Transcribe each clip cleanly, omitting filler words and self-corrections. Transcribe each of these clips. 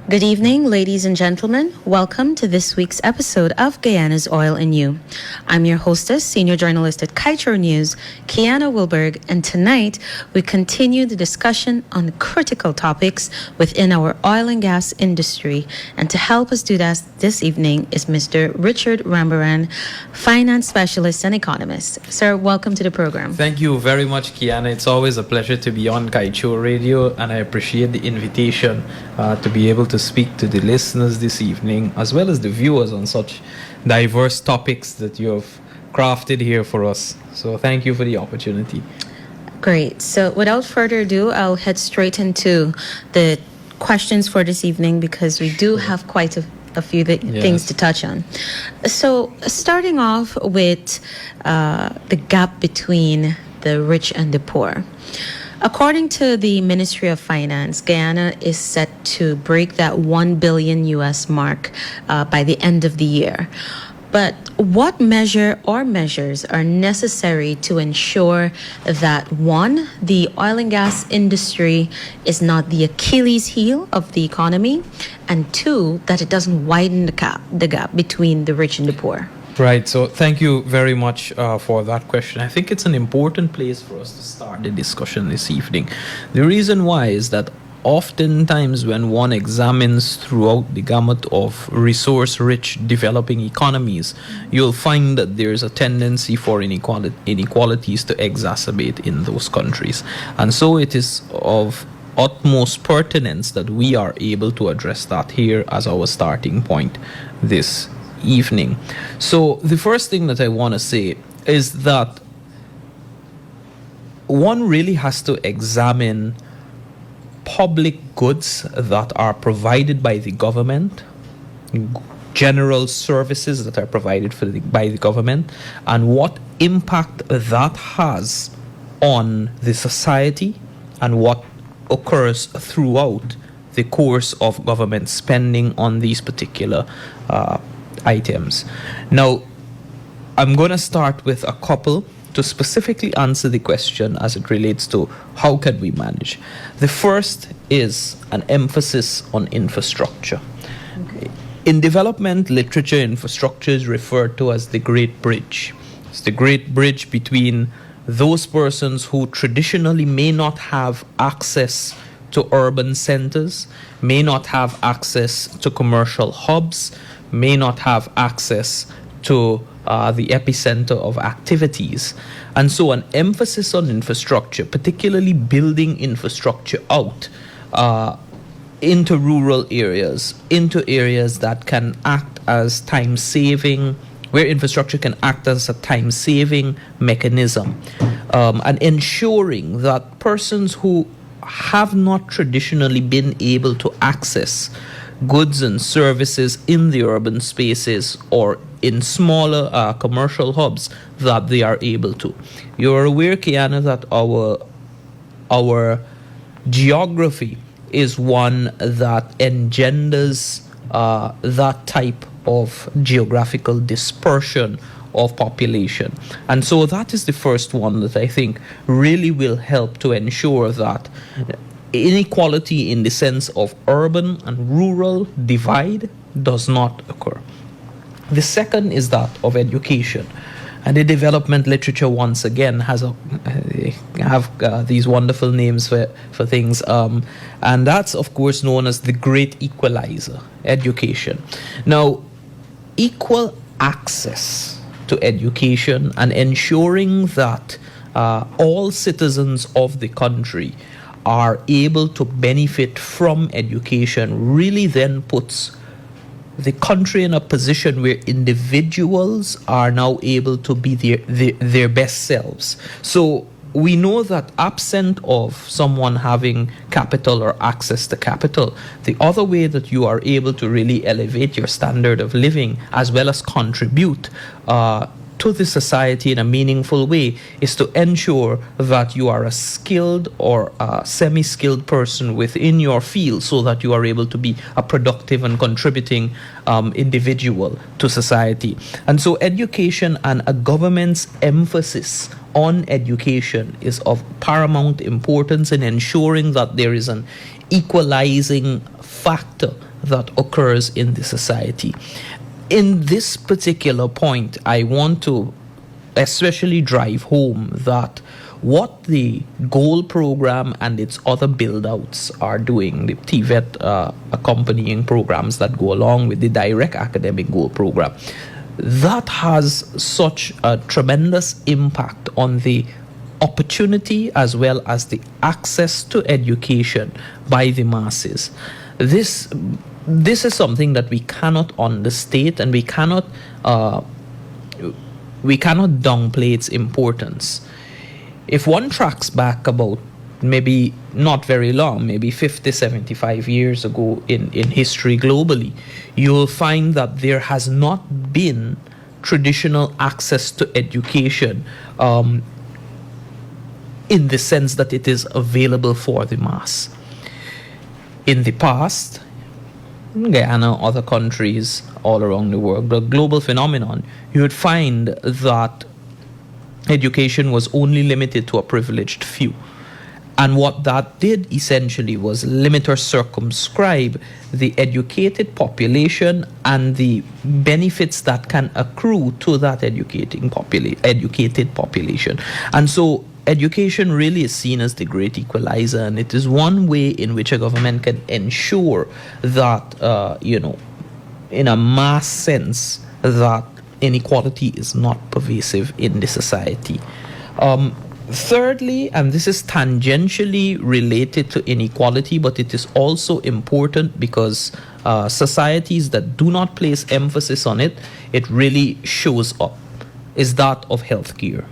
Good evening, ladies and gentlemen. Welcome to this week's episode of Guyana's Oil and You. I'm your hostess, senior journalist at Kaieteur News, Kiana Wilburg, and tonight we continue the discussion on critical topics within our oil and gas industry. And to help us do that this evening is Mr. Richard Rambarran, finance specialist and economist. Sir, welcome to the program. Thank you very much, Kiana. It's always a pleasure to be on Kaieteur Radio, and I appreciate the invitation to be able to speak to the listeners this evening, as well as the viewers, on such diverse topics that you have crafted here for us. So thank you for the opportunity. Great. So without further ado, I'll head straight into the questions for this evening because we do have quite a few things to touch on. So starting off with the gap between the rich and the poor. According to the Ministry of Finance, Guyana is set to break that 1 billion US mark by the end of the year. But what measure or measures are necessary to ensure that, one, the oil and gas industry is not the Achilles heel of the economy, and two, that it doesn't widen the gap between the rich and the poor? Right. So thank you very much for that question. I think it's an important place for us to start the discussion this evening. The reason why is that oftentimes when one examines throughout the gamut of resource-rich developing economies, you'll find that there's a tendency for inequalities to exacerbate in those countries. And so it is of utmost pertinence that we are able to address that here as our starting point this evening. So the first thing that I want to say is that one really has to examine public goods that are provided by the government, general services that are provided by the government, and what impact that has on the society and what occurs throughout the course of government spending on these particular items. Now, I'm going to start with a couple to specifically answer the question as it relates to how can we manage. The first is an emphasis on infrastructure. Okay. In development literature, infrastructure is referred to as the Great Bridge. It's the Great Bridge between those persons who traditionally may not have access to urban centers, may not have access to commercial hubs, may not have access to the epicenter of activities. And so an emphasis on infrastructure, particularly building infrastructure out into rural areas, into areas that can act as time-saving, where infrastructure can act as a time-saving mechanism, and ensuring that persons who have not traditionally been able to access goods and services in the urban spaces or in smaller commercial hubs, that they are able to. You're aware, Kiana, that our geography is one that engenders that type of geographical dispersion of population. And so that is the first one that I think really will help to ensure that inequality in the sense of urban and rural divide does not occur. The second is that of education. And the development literature, once again, have these wonderful names for things. And that's, of course, known as the great equalizer, education. Now, equal access to education and ensuring that all citizens of the country are able to benefit from education really then puts the country in a position where individuals are now able to be their best selves. So we know that absent of someone having capital or access to capital, the other way that you are able to really elevate your standard of living as well as contribute to the society in a meaningful way is to ensure that you are a skilled or a semi-skilled person within your field so that you are able to be a productive and contributing individual to society. And so education and a government's emphasis on education is of paramount importance in ensuring that there is an equalizing factor that occurs in the society. In this particular point, I want to especially drive home that what the goal program and its other build-outs are doing, the TVET accompanying programs that go along with the direct academic goal program, that has such a tremendous impact on the opportunity as well as the access to education by the masses. This is something that we cannot understate, and we cannot downplay its importance. If one tracks back about maybe not very long, maybe 50, 75 years ago in history globally, you'll find that there has not been traditional access to education in the sense that it is available for the mass. In the past, Guyana, other countries all around the world, the global phenomenon, you would find that education was only limited to a privileged few. And what that did essentially was limit or circumscribe the educated population and the benefits that can accrue to that educated population. And so education really is seen as the great equalizer, and it is one way in which a government can ensure that, in a mass sense, that inequality is not pervasive in the society. Thirdly, and this is tangentially related to inequality, but it is also important because societies that do not place emphasis on it, it really shows up, is that of healthcare.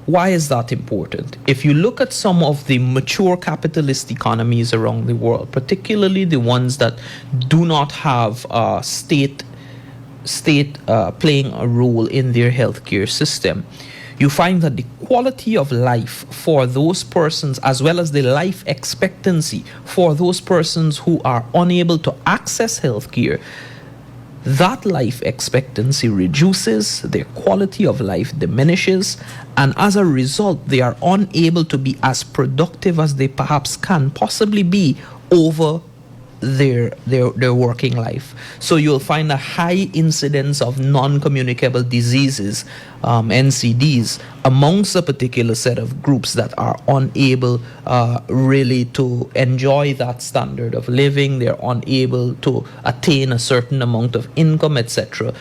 Why is that important? If you look at some of the mature capitalist economies around the world, particularly the ones that do not have state playing a role in their healthcare system, you find that the quality of life for those persons, as well as the life expectancy for those persons who are unable to access healthcare, that life expectancy reduces, their quality of life diminishes, and as a result, they are unable to be as productive as they perhaps can possibly be over their working life. So you'll find a high incidence of non-communicable diseases, NCDs, amongst a particular set of groups that are unable really to enjoy that standard of living. They're unable to attain a certain amount of income, etc.,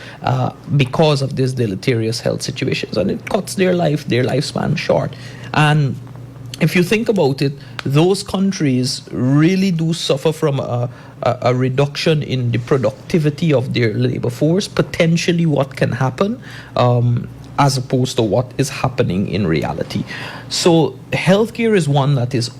because of these deleterious health situations, and it cuts their lifespan short. And if you think about it, those countries really do suffer from a reduction in the productivity of their labor force, potentially what can happen, as opposed to what is happening in reality. So healthcare is one that is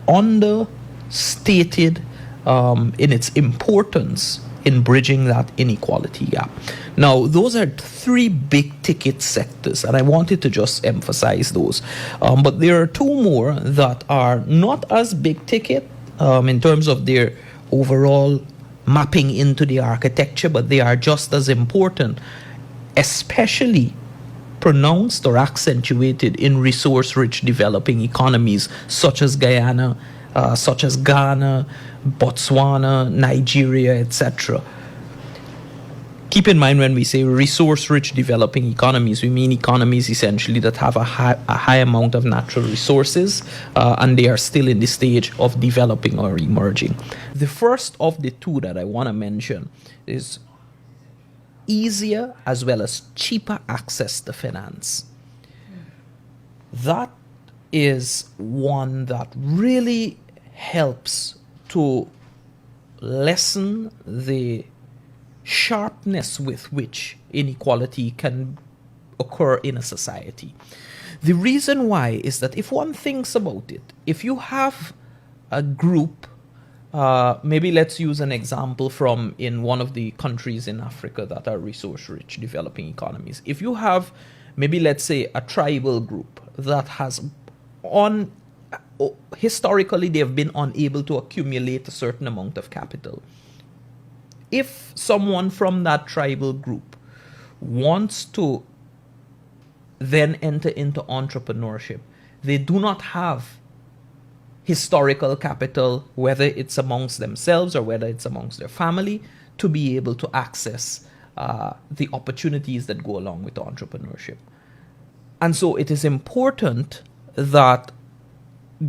understated in its importance in bridging that inequality gap. Now, those are three big ticket sectors, and I wanted to just emphasize those. But there are two more that are not as big ticket in terms of their overall mapping into the architecture, but they are just as important, especially pronounced or accentuated in resource-rich developing economies such as Guyana, such as Ghana, Botswana, Nigeria, etc. Keep in mind, when we say resource-rich developing economies, we mean economies essentially that have a high amount of natural resources, and they are still in the stage of developing or emerging. The first of the two that I want to mention is easier as well as cheaper access to finance. That is one that really helps to lessen the sharpness with which inequality can occur in a society. The reason why is that if one thinks about it, if you have a group, maybe let's use an example from in one of the countries in Africa that are resource-rich developing economies. If you have maybe, let's say, a tribal group that has historically they have been unable to accumulate a certain amount of capital. If someone from that tribal group wants to then enter into entrepreneurship, they do not have historical capital, whether it's amongst themselves or whether it's amongst their family, to be able to access the opportunities that go along with entrepreneurship. And so it is important that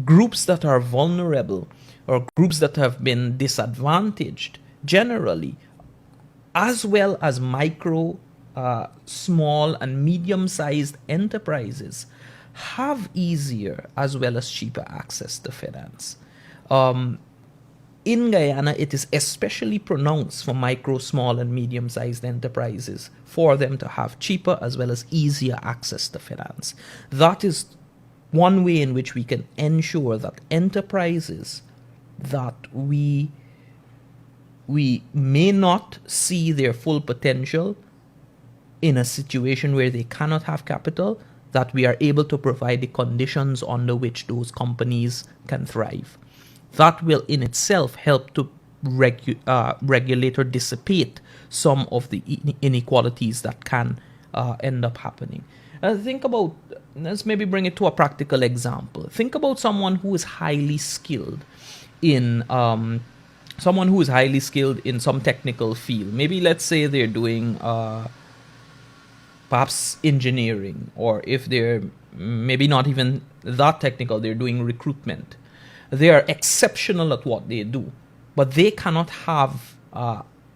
groups that are vulnerable or groups that have been disadvantaged generally, as well as micro, small, and medium-sized enterprises, have easier as well as cheaper access to finance. In Guyana, it is especially pronounced for micro, small, and medium-sized enterprises for them to have cheaper as well as easier access to finance. That is one way in which we can ensure that enterprises that we may not see their full potential in a situation where they cannot have capital, that we are able to provide the conditions under which those companies can thrive. That will in itself help to regulate or dissipate some of the inequalities that can end up happening. Think about, let's maybe bring it to a practical example. Think about someone who is highly skilled in some technical field. Maybe let's say they're doing perhaps engineering, or if they're maybe not even that technical, they're doing recruitment. They are exceptional at what they do, but they cannot have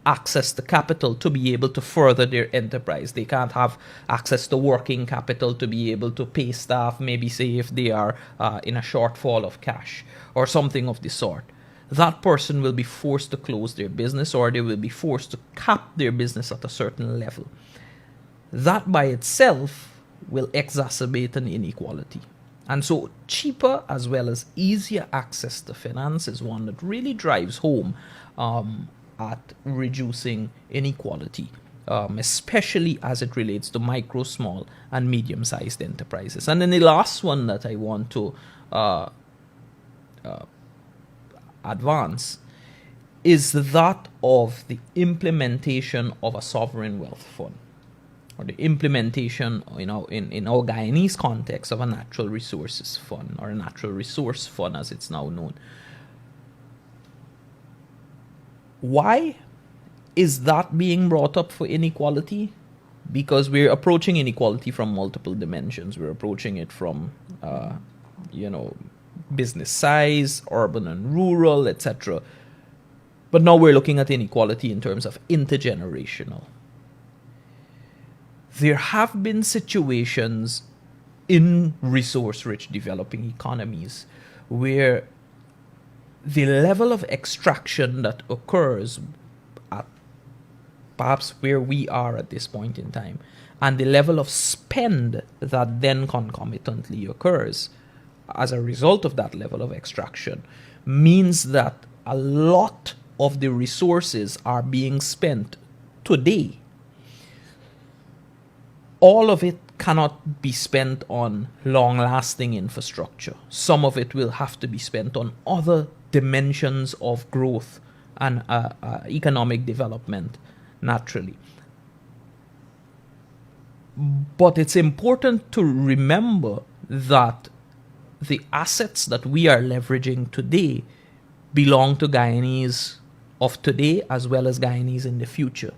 access to capital to be able to further their enterprise. They can't have access to working capital to be able to pay staff, maybe say if they are in a shortfall of cash or something of the sort. That person will be forced to close their business, or they will be forced to cap their business at a certain level. That by itself will exacerbate an inequality. And so cheaper as well as easier access to finance is one that really drives home at reducing inequality, especially as it relates to micro, small, and medium-sized enterprises. And then the last one that I want to advance is that of the implementation of a sovereign wealth fund, or the implementation, in our Guyanese context, of a natural resources fund, or a natural resource fund as it's now known. Why is that being brought up for inequality? Because we're approaching inequality from multiple dimensions. We're approaching it from, business size, urban and rural, etc. But now we're looking at inequality in terms of intergenerational. There have been situations in resource-rich developing economies where the level of extraction that occurs at perhaps where we are at this point in time, and the level of spend that then concomitantly occurs as a result of that level of extraction, means that a lot of the resources are being spent today. All of it cannot be spent on long-lasting infrastructure. Some of it will have to be spent on other dimensions of growth and economic development, naturally. But it's important to remember that the assets that we are leveraging today belong to Guyanese of today as well as Guyanese in the future.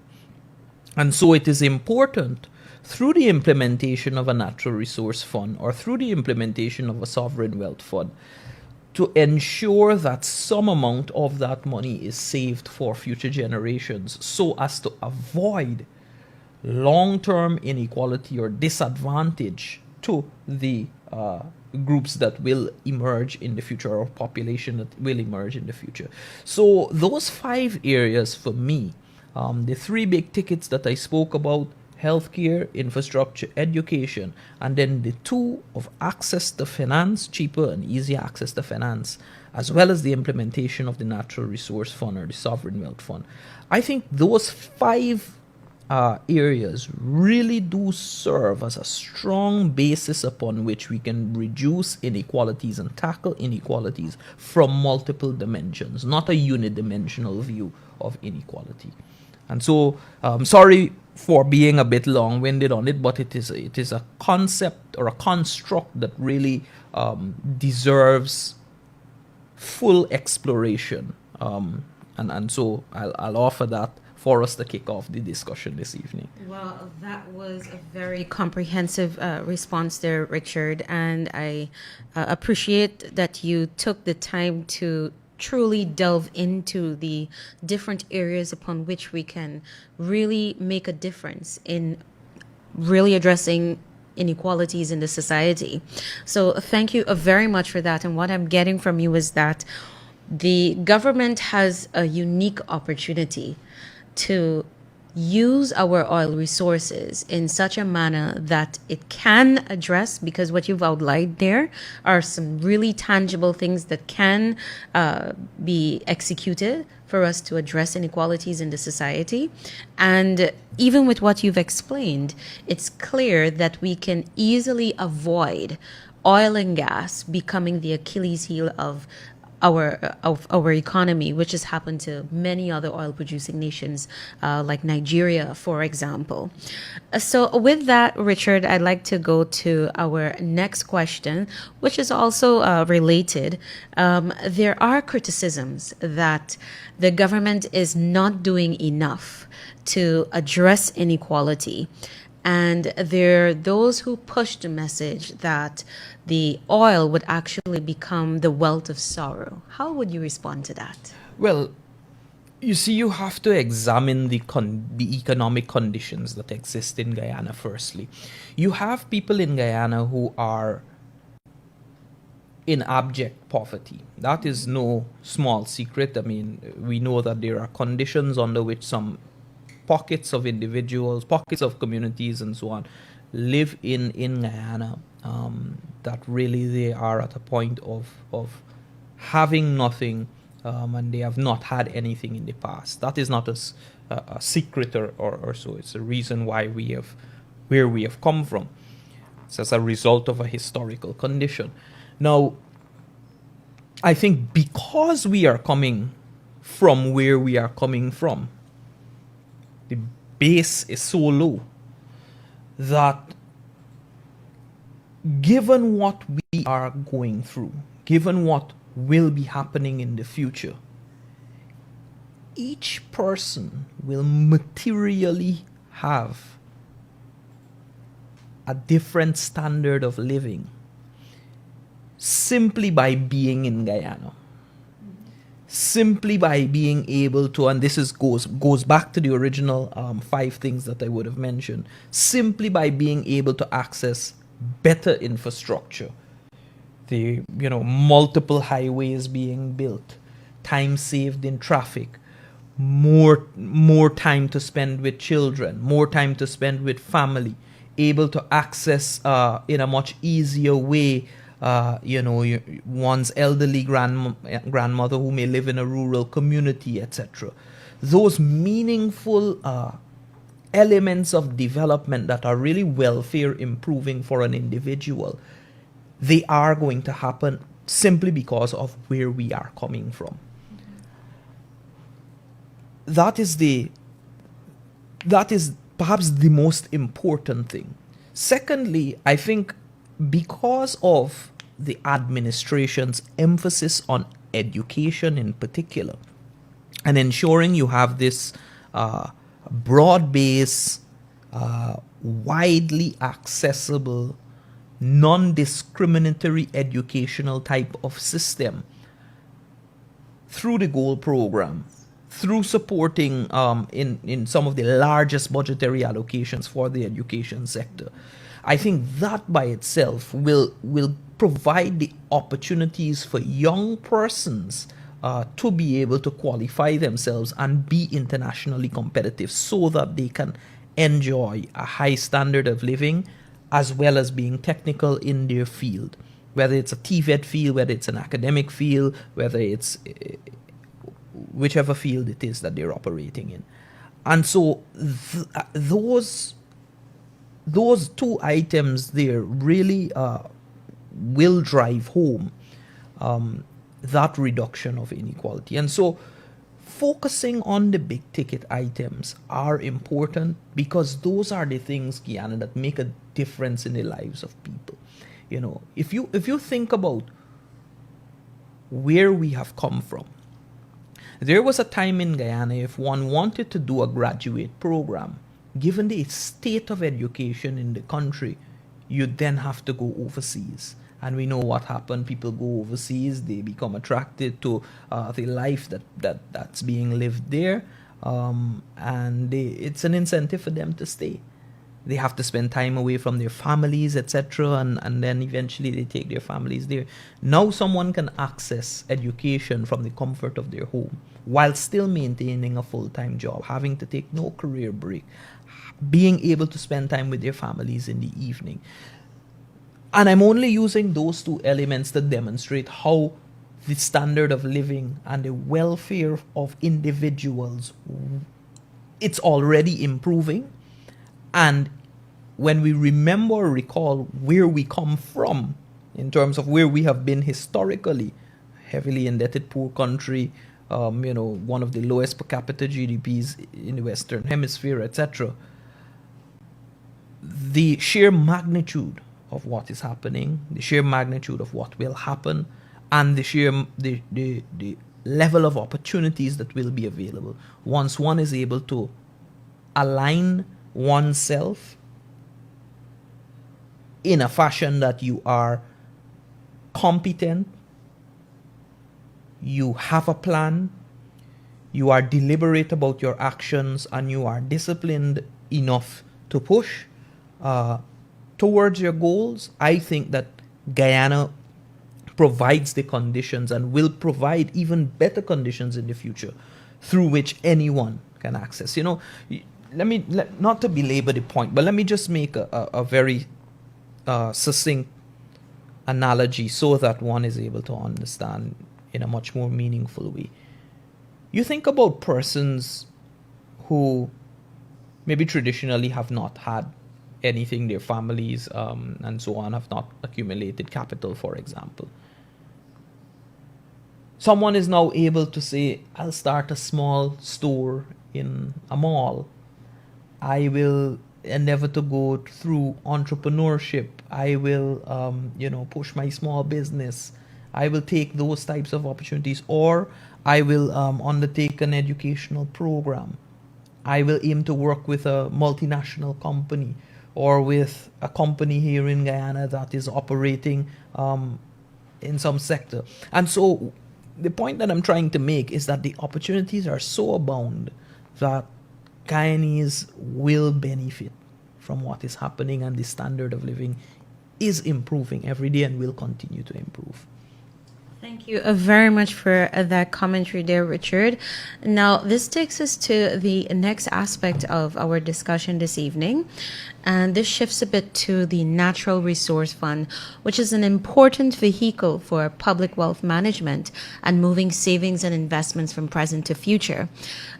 And so it is important, through the implementation of a natural resource fund or through the implementation of a sovereign wealth fund, to ensure that some amount of that money is saved for future generations, so as to avoid long-term inequality or disadvantage to the groups that will emerge in the future, or population that will emerge in the future. So those 5 areas for me, the 3 big tickets that I spoke about, healthcare, infrastructure, education, and then the 2 of access to finance, cheaper and easier access to finance, as well as the implementation of the natural resource fund or the sovereign wealth fund. I think those 5 areas really do serve as a strong basis upon which we can reduce inequalities and tackle inequalities from multiple dimensions, not a unidimensional view of inequality. And so, sorry for being a bit long-winded on it, but it is a concept or a construct that really deserves full exploration. And so I'll offer that for us to kick off the discussion this evening. Well, that was a very comprehensive response there, Richard, and I appreciate that you took the time to truly delve into the different areas upon which we can really make a difference in really addressing inequalities in the society. So thank you very much for that. And what I'm getting from you is that the government has a unique opportunity to use our oil resources in such a manner that it can address, because what you've outlined there are some really tangible things that can be executed for us to address inequalities in the society. And even with what you've explained, it's clear that we can easily avoid oil and gas becoming the Achilles heel of our economy, which has happened to many other oil-producing nations, like Nigeria, for example. So with that, Richard, I'd like to go to our next question, which is also related. There are criticisms that the government is not doing enough to address inequality. And there are those who push the message that the oil would actually become the wealth of sorrow. How would you respond to that? Well, you see, you have to examine the economic conditions that exist in Guyana firstly. You have people in Guyana who are in abject poverty. That is no small secret. I mean, we know that there are conditions under which some pockets of individuals, pockets of communities, and so on, live in Guyana, that really they are at a point of having nothing, and they have not had anything in the past. That is not a secret or so. It's a reason why where we have come from. It's as a result of a historical condition. Now, I think because we are coming from where we are coming from, the base is so low that given what we are going through, given what will be happening in the future, each person will materially have a different standard of living simply by being in Guyana. Simply by being able to, and this goes back to the original 5 things that I would have mentioned, simply by being able to access better infrastructure, the multiple highways being built, time saved in traffic, more time to spend with children, more time to spend with family, able to access in a much easier way one's elderly grandmother who may live in a rural community, etc. Those meaningful elements of development that are really welfare improving for an individual, they are going to happen simply because of where we are coming from. That is perhaps the most important thing. Secondly, I think because of the administration's emphasis on education in particular, and ensuring you have this broad-based, widely accessible, non-discriminatory educational type of system through the GOAL program, through supporting in some of the largest budgetary allocations for the education sector, I think that by itself will provide the opportunities for young persons to be able to qualify themselves and be internationally competitive so that they can enjoy a high standard of living as well as being technical in their field, whether it's a TVET field, whether it's an academic field, whether it's whichever field it is that they're operating in. And so those 2 items there really will drive home that reduction of inequality. And so focusing on the big ticket items are important because those are the things, Kiana, that make a difference in the lives of people. If you think about where we have come from. There was a time in Guyana, if one wanted to do a graduate program, given the state of education in the country, you then have to go overseas. And we know what happened. People go overseas, they become attracted to the life that's being lived there, and it's an incentive for them to stay. They have to spend time away from their families, etc., and then eventually they take their families there. Now someone can access education from the comfort of their home while still maintaining a full-time job, having to take no career break, being able to spend time with their families in the evening. And I'm only using those two elements to demonstrate how the standard of living and the welfare of individuals, it's already improving. And when we remember or recall where we come from in terms of where we have been historically, heavily indebted poor country, one of the lowest per capita GDPs in the Western Hemisphere, etc., the sheer magnitude of what is happening, the sheer magnitude of what will happen, and the level of opportunities that will be available once one is able to align oneself in a fashion that you are competent, you have a plan, you are deliberate about your actions, and you are disciplined enough to push towards your goals. I think that Guyana provides the conditions and will provide even better conditions in the future through which anyone can access. Not to belabor the point, but let me just make a very succinct analogy so that one is able to understand in a much more meaningful way. You think about persons who maybe traditionally have not had anything, their families and so on have not accumulated capital, for example. Someone is now able to say, I'll start a small store in a mall. I will endeavor to go through entrepreneurship. I will, push my small business. I will take those types of opportunities, or I will undertake an educational program. I will aim to work with a multinational company or with a company here in Guyana that is operating in some sector. And so the point that I'm trying to make is that the opportunities are so abound that Guyanese will benefit from what is happening, and the standard of living is improving every day and will continue to improve. Thank you very much for that commentary there, Richard. Now, this takes us to the next aspect of our discussion this evening, and this shifts a bit to the Natural Resource Fund, which is an important vehicle for public wealth management and moving savings and investments from present to future.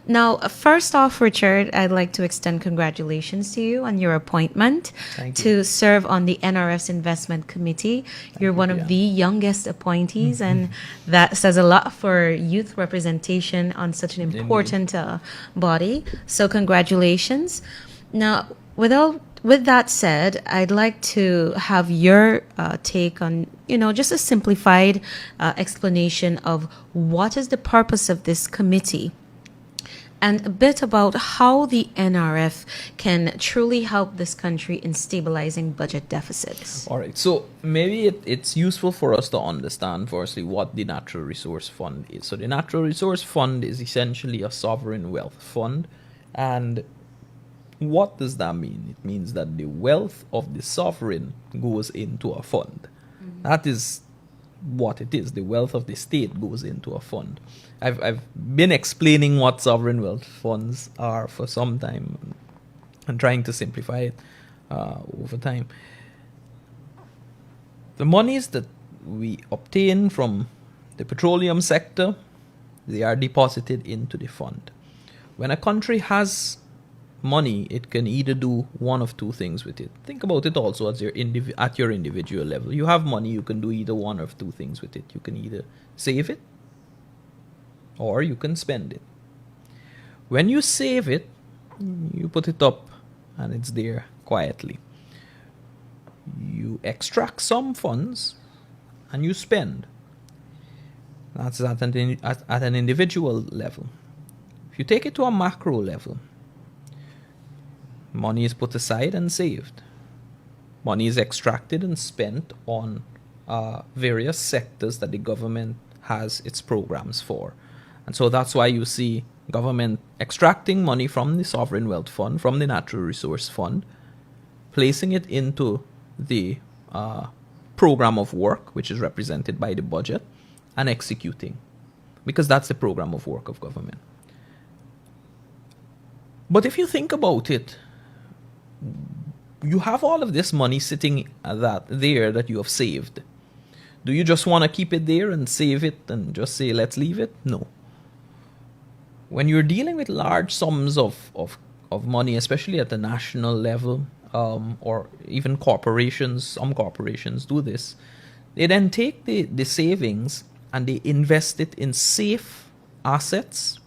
Now, first off, Richard, I'd like to extend congratulations to you on your appointment to serve on the NRF's Investment Committee. You're one of the youngest appointees, and that says a lot for youth representation on such an important body. So congratulations. Now, with that said, I'd like to have your take on, just a simplified explanation of what is the purpose of this committee, and a bit about how the NRF can truly help this country in stabilizing budget deficits. All right. So maybe it's useful for us to understand, firstly, what the Natural Resource Fund is. So the Natural Resource Fund is essentially a sovereign wealth fund. And what does that mean? It means that the wealth of the sovereign goes into a fund. Mm-hmm. That is what it is. The wealth of the state goes into a fund. I've been explaining what sovereign wealth funds are for some time and trying to simplify it over time. The monies that we obtain from the petroleum sector, they are deposited into the fund. When a country has money, it can either do one of two things with it. Think about it also at your individual level. You have money, you can do either one of two things with it. You can either save it or you can spend it. When you save it, you put it up and it's there quietly. You extract some funds and you spend. That's at an individual level. If you take it to a macro level, money is put aside and saved. Money is extracted and spent on various sectors that the government has its programs for. And so that's why you see government extracting money from the Sovereign Wealth Fund, from the Natural Resource Fund, placing it into the program of work, which is represented by the budget, and executing. Because that's the program of work of government. But if you think about it, you have all of this money sitting there that you have saved. Do you just want to keep it there and save it and just say, let's leave it? No. When you're dealing with large sums of money, especially at the national level, or even corporations, some corporations do this, they then take the savings and they invest it in safe assets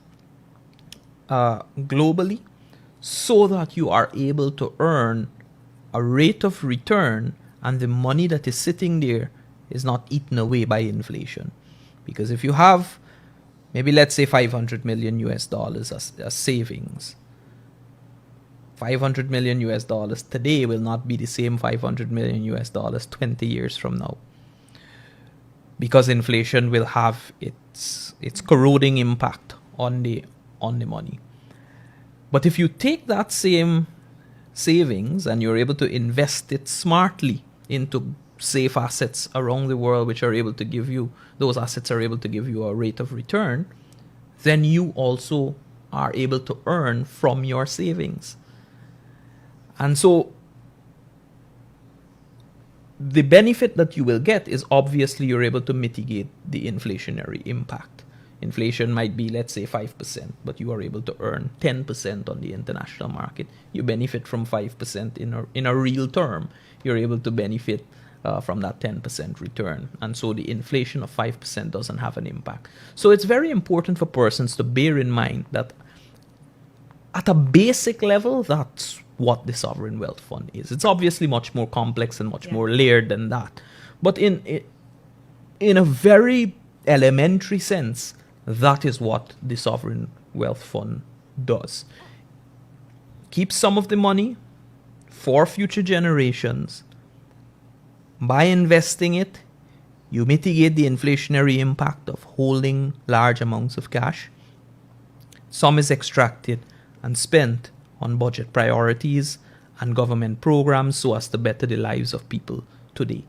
globally, so that you are able to earn a rate of return, and the money that is sitting there is not eaten away by inflation. Because if you have, maybe let's say $500 million as savings, $500 million today will not be the same $500 million 20 years from now. Because inflation will have its corroding impact on the money. But if you take that same savings and you're able to invest it smartly into safe assets around the world, which are able to give you, those assets are able to give you a rate of return, then you also are able to earn from your savings. And so the benefit that you will get is obviously you're able to mitigate the inflationary impact. Inflation might be, let's say, 5%, but you are able to earn 10% on the international market. You benefit from 5% in a real term. You're able to benefit from that 10% return. And so the inflation of 5% doesn't have an impact. So it's very important for persons to bear in mind that at a basic level, that's what the Sovereign Wealth Fund is. It's obviously much more complex and much more layered than that. But in a very elementary sense, that is what the Sovereign Wealth Fund does. Keep some of the money for future generations. By investing it, you mitigate the inflationary impact of holding large amounts of cash. Some is extracted and spent on budget priorities and government programs so as to better the lives of people today.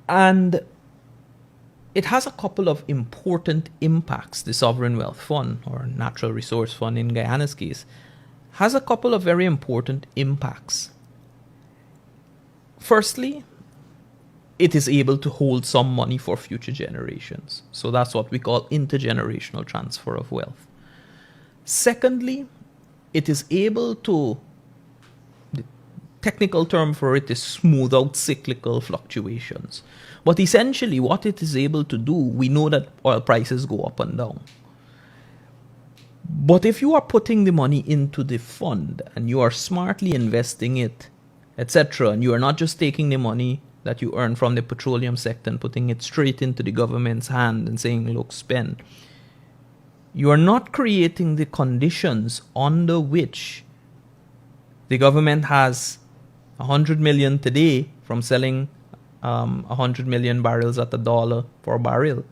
And it has a couple of important impacts. The Sovereign Wealth Fund, or Natural Resource Fund in Guyana's case, has a couple of very important impacts. Firstly, it is able to hold some money for future generations. So that's what we call intergenerational transfer of wealth. Secondly, it is able to, the technical term for it is smooth out cyclical fluctuations. But essentially what it is able to do, we know that oil prices go up and down. But if you are putting the money into the fund and you are smartly investing it, etc., and you are not just taking the money that you earn from the petroleum sector and putting it straight into the government's hand and saying, look, spend, you are not creating the conditions under which the government has 100 million today from selling 100 million barrels at $1 per barrel.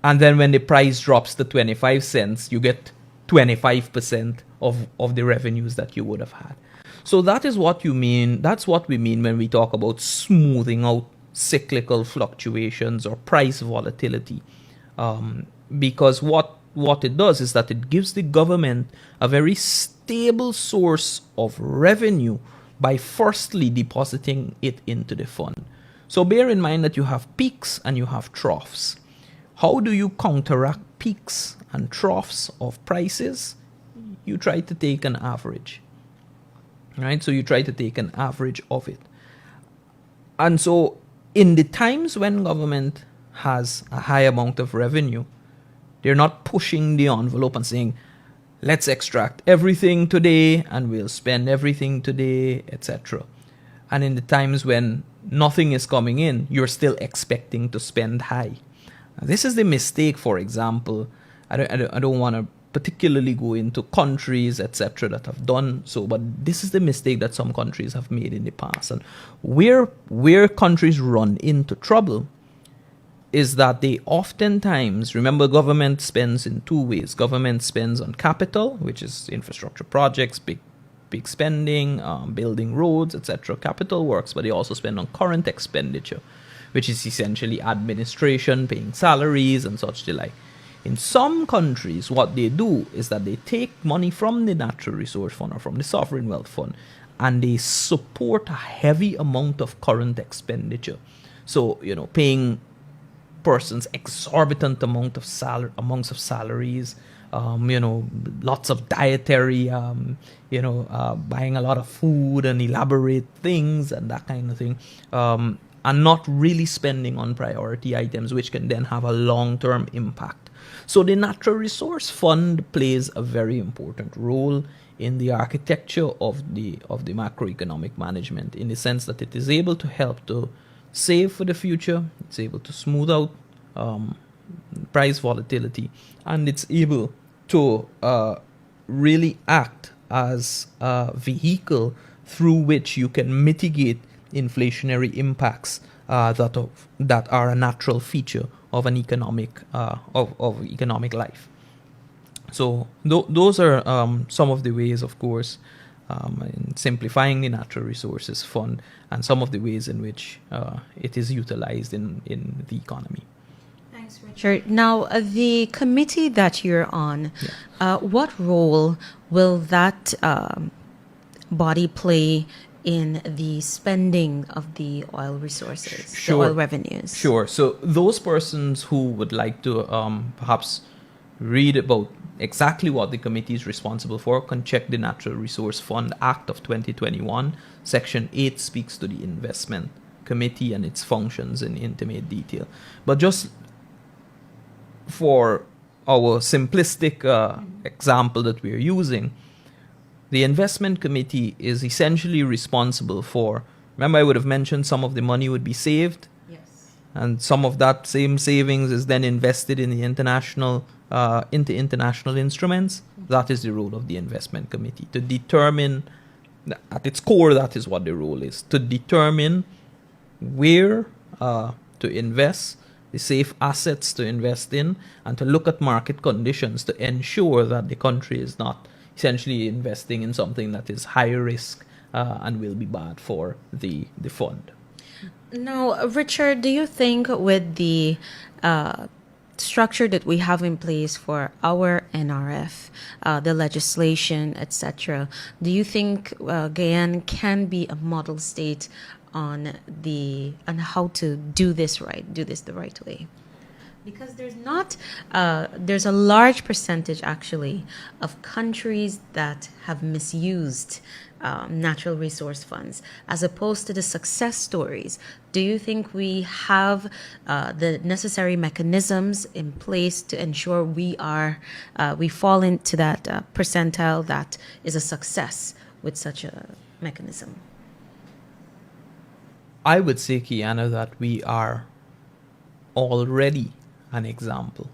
And then when the price drops to 25 cents, you get 25% of the revenues that you would have had. So that is what you mean. That's what we mean when we talk about smoothing out cyclical fluctuations or price volatility. Because what it does is that it gives the government a very stable source of revenue by firstly depositing it into the fund. So bear in mind that you have peaks and you have troughs. How do you counteract peaks and troughs of prices? You try to take an average. Right? So you try to take an average of it. And so in the times when government has a high amount of revenue, they're not pushing the envelope and saying, let's extract everything today and we'll spend everything today, etc. And in the times when nothing is coming in, you're still expecting to spend high. This is the mistake, for example. I don't want to particularly go into countries, etc., that have done so, but this is the mistake that some countries have made in the past. And where countries run into trouble is that they oftentimes, remember, government spends in two ways. Government spends on capital, which is infrastructure projects, big spending, building roads, etc. Capital works, but they also spend on current expenditure, which is essentially administration, paying salaries, and such the like. In some countries, what they do is that they take money from the Natural Resource Fund or from the Sovereign Wealth Fund, and they support a heavy amount of current expenditure. So, paying persons exorbitant amounts of salaries, lots of dietary, buying a lot of food and elaborate things and that kind of thing, and not really spending on priority items, which can then have a long-term impact. So the Natural Resource Fund plays a very important role in the architecture of the macroeconomic management, in the sense that it is able to help to save for the future, it's able to smooth out price volatility, and it's able to really act as a vehicle through which you can mitigate inflationary impacts that are a natural feature of an economic of economic life. So those are some of the ways, of course, in simplifying the Natural Resources Fund, and some of the ways in which it is utilized in the economy. Thanks, Richard. Now, the committee that you're on, what role will that body play in the spending of the oil resources, the oil revenues? Sure. So those persons who would like to perhaps read about exactly what the committee is responsible for can check the Natural Resource Fund Act of 2021. Section 8 speaks to the investment committee and its functions in intimate detail. But just for our simplistic example that we're using, the investment committee is essentially responsible for, remember I would have mentioned some of the money would be saved? Yes. And some of that same savings is then invested in the international instruments. That is the role of the investment committee, to determine, at its core, that is what the role is, to determine where to invest, the safe assets to invest in, and to look at market conditions to ensure that the country is not essentially investing in something that is high risk and will be bad for the fund. Now, Richard, do you think with the structure that we have in place for our NRF, the legislation, etc., do you think Guyana can be a model state on how to do this the right way? Because there's a large percentage actually of countries that have misused natural resource funds, as opposed to the success stories. Do you think we have the necessary mechanisms in place to ensure we fall into that percentile that is a success with such a mechanism? I would say, Kiana, that we are already an example.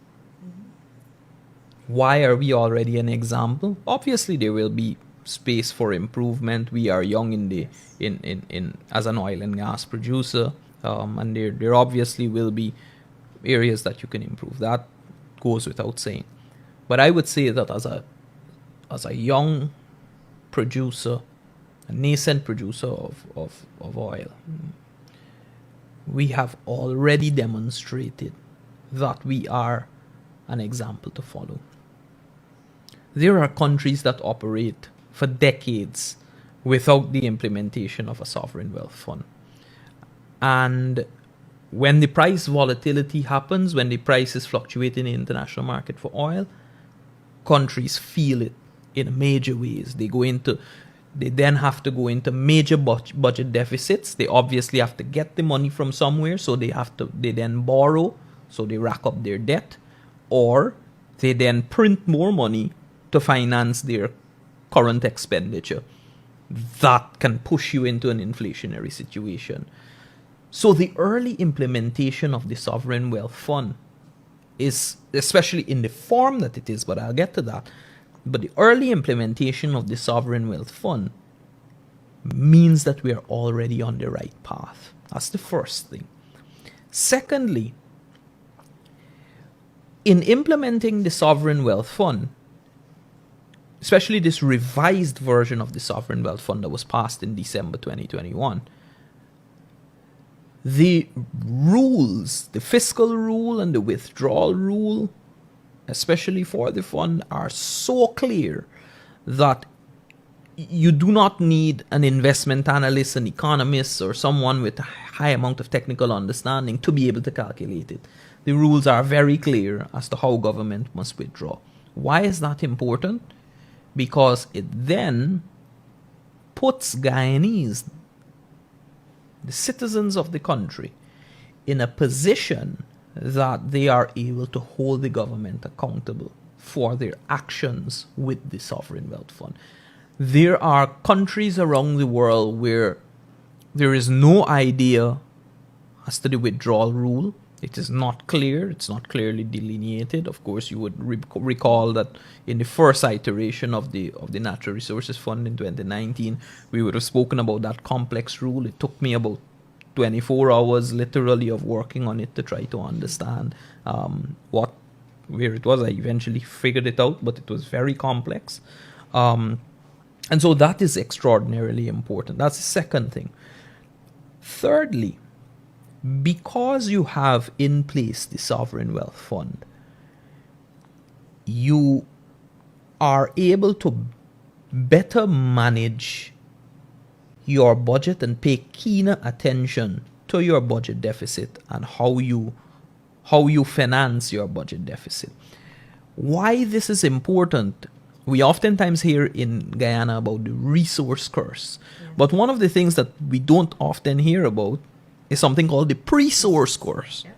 Why are we already an example? Obviously, there will be space for improvement. We are young in as an oil and gas producer, and there obviously will be areas that you can improve. That goes without saying. But I would say that as a young producer, a nascent producer of oil, we have already demonstrated that we are an example to follow. There are countries that operate for decades without the implementation of a sovereign wealth fund. And when the price volatility happens, when the prices fluctuate in the international market for oil, countries feel it in major ways. They then have to go into major budget deficits. They obviously have to get the money from somewhere, so they then borrow, so they rack up their debt, or they then print more money to finance their current expenditure. That can push you into an inflationary situation. So the early implementation of the Sovereign Wealth Fund is, especially in the form that it is, but I'll get to that, but the early implementation of the Sovereign Wealth Fund means that we are already on the right path. That's the first thing. Secondly, in implementing the Sovereign Wealth Fund, especially this revised version of the Sovereign Wealth Fund that was passed in December 2021, the rules, the fiscal rule and the withdrawal rule, especially for the fund, are so clear that you do not need an investment analyst, an economist, or someone with a high amount of technical understanding to be able to calculate it. The rules are very clear as to how government must withdraw. Why is that important? Because it then puts Guyanese, the citizens of the country, in a position that they are able to hold the government accountable for their actions with the Sovereign Wealth Fund. There are countries around the world where there is no idea as to the withdrawal rule. It is not clear. It's not clearly delineated. Of course, you would recall that in the first iteration of the Natural Resources Fund in 2019, we would have spoken about that complex rule. It took me about 24 hours literally of working on it to try to understand where it was. I eventually figured it out, but it was very complex. And so that is extraordinarily important. That's the second thing. Thirdly, because you have in place the Sovereign Wealth Fund, you are able to better manage your budget and pay keener attention to your budget deficit and how you finance your budget deficit. Why this is important? We oftentimes hear in Guyana about the resource curse, but one of the things that we don't often hear about is something called the pre-source curse. Yeah.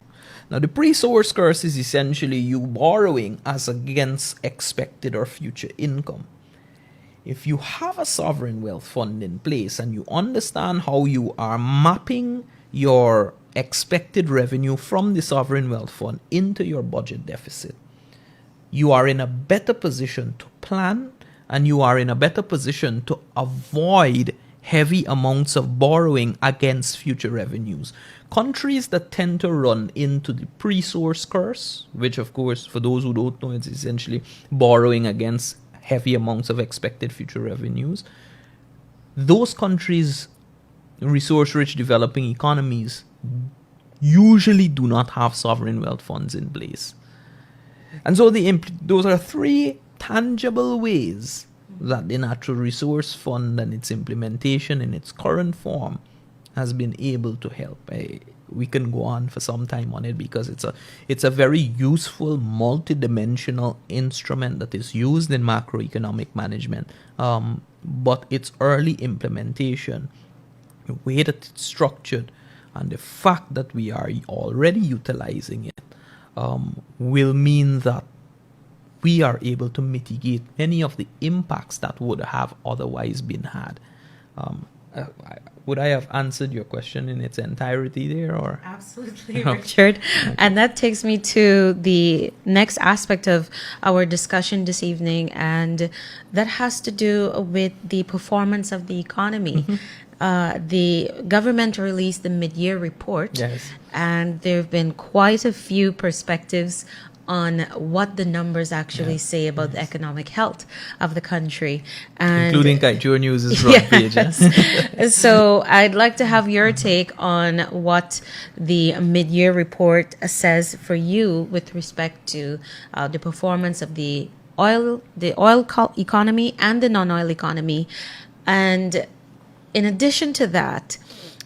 Now, the pre-source curse is essentially you borrowing as against expected or future income. If you have a sovereign wealth fund in place and you understand how you are mapping your expected revenue from the sovereign wealth fund into your budget deficit, you are in a better position to plan, and you are in a better position to avoid heavy amounts of borrowing against future revenues. Countries that tend to run into the pre-source curse, which of course, for those who don't know, it's essentially borrowing against heavy amounts of expected future revenues. Those countries, resource-rich developing economies, usually do not have sovereign wealth funds in place. And so those are three tangible ways that the Natural Resource Fund and its implementation in its current form has been able to help. We can go on for some time on it because it's a very useful multidimensional instrument that is used in macroeconomic management. But its early implementation, the way that it's structured, and the fact that we are already utilizing it will mean that we are able to mitigate many of the impacts that would have otherwise been had. Would I have answered your question in its entirety there? Or? Absolutely, Richard. Okay. And that takes me to the next aspect of our discussion this evening, and that has to do with the performance of the economy. Mm-hmm. The government released the mid-year report, yes, and there have been quite a few perspectives on what the numbers actually say about the economic health of the country. And including Kaieteur News' front page. Yes. So I'd like to have your take on what the mid-year report says for you with respect to the performance of the oil economy and the non-oil economy. And in addition to that,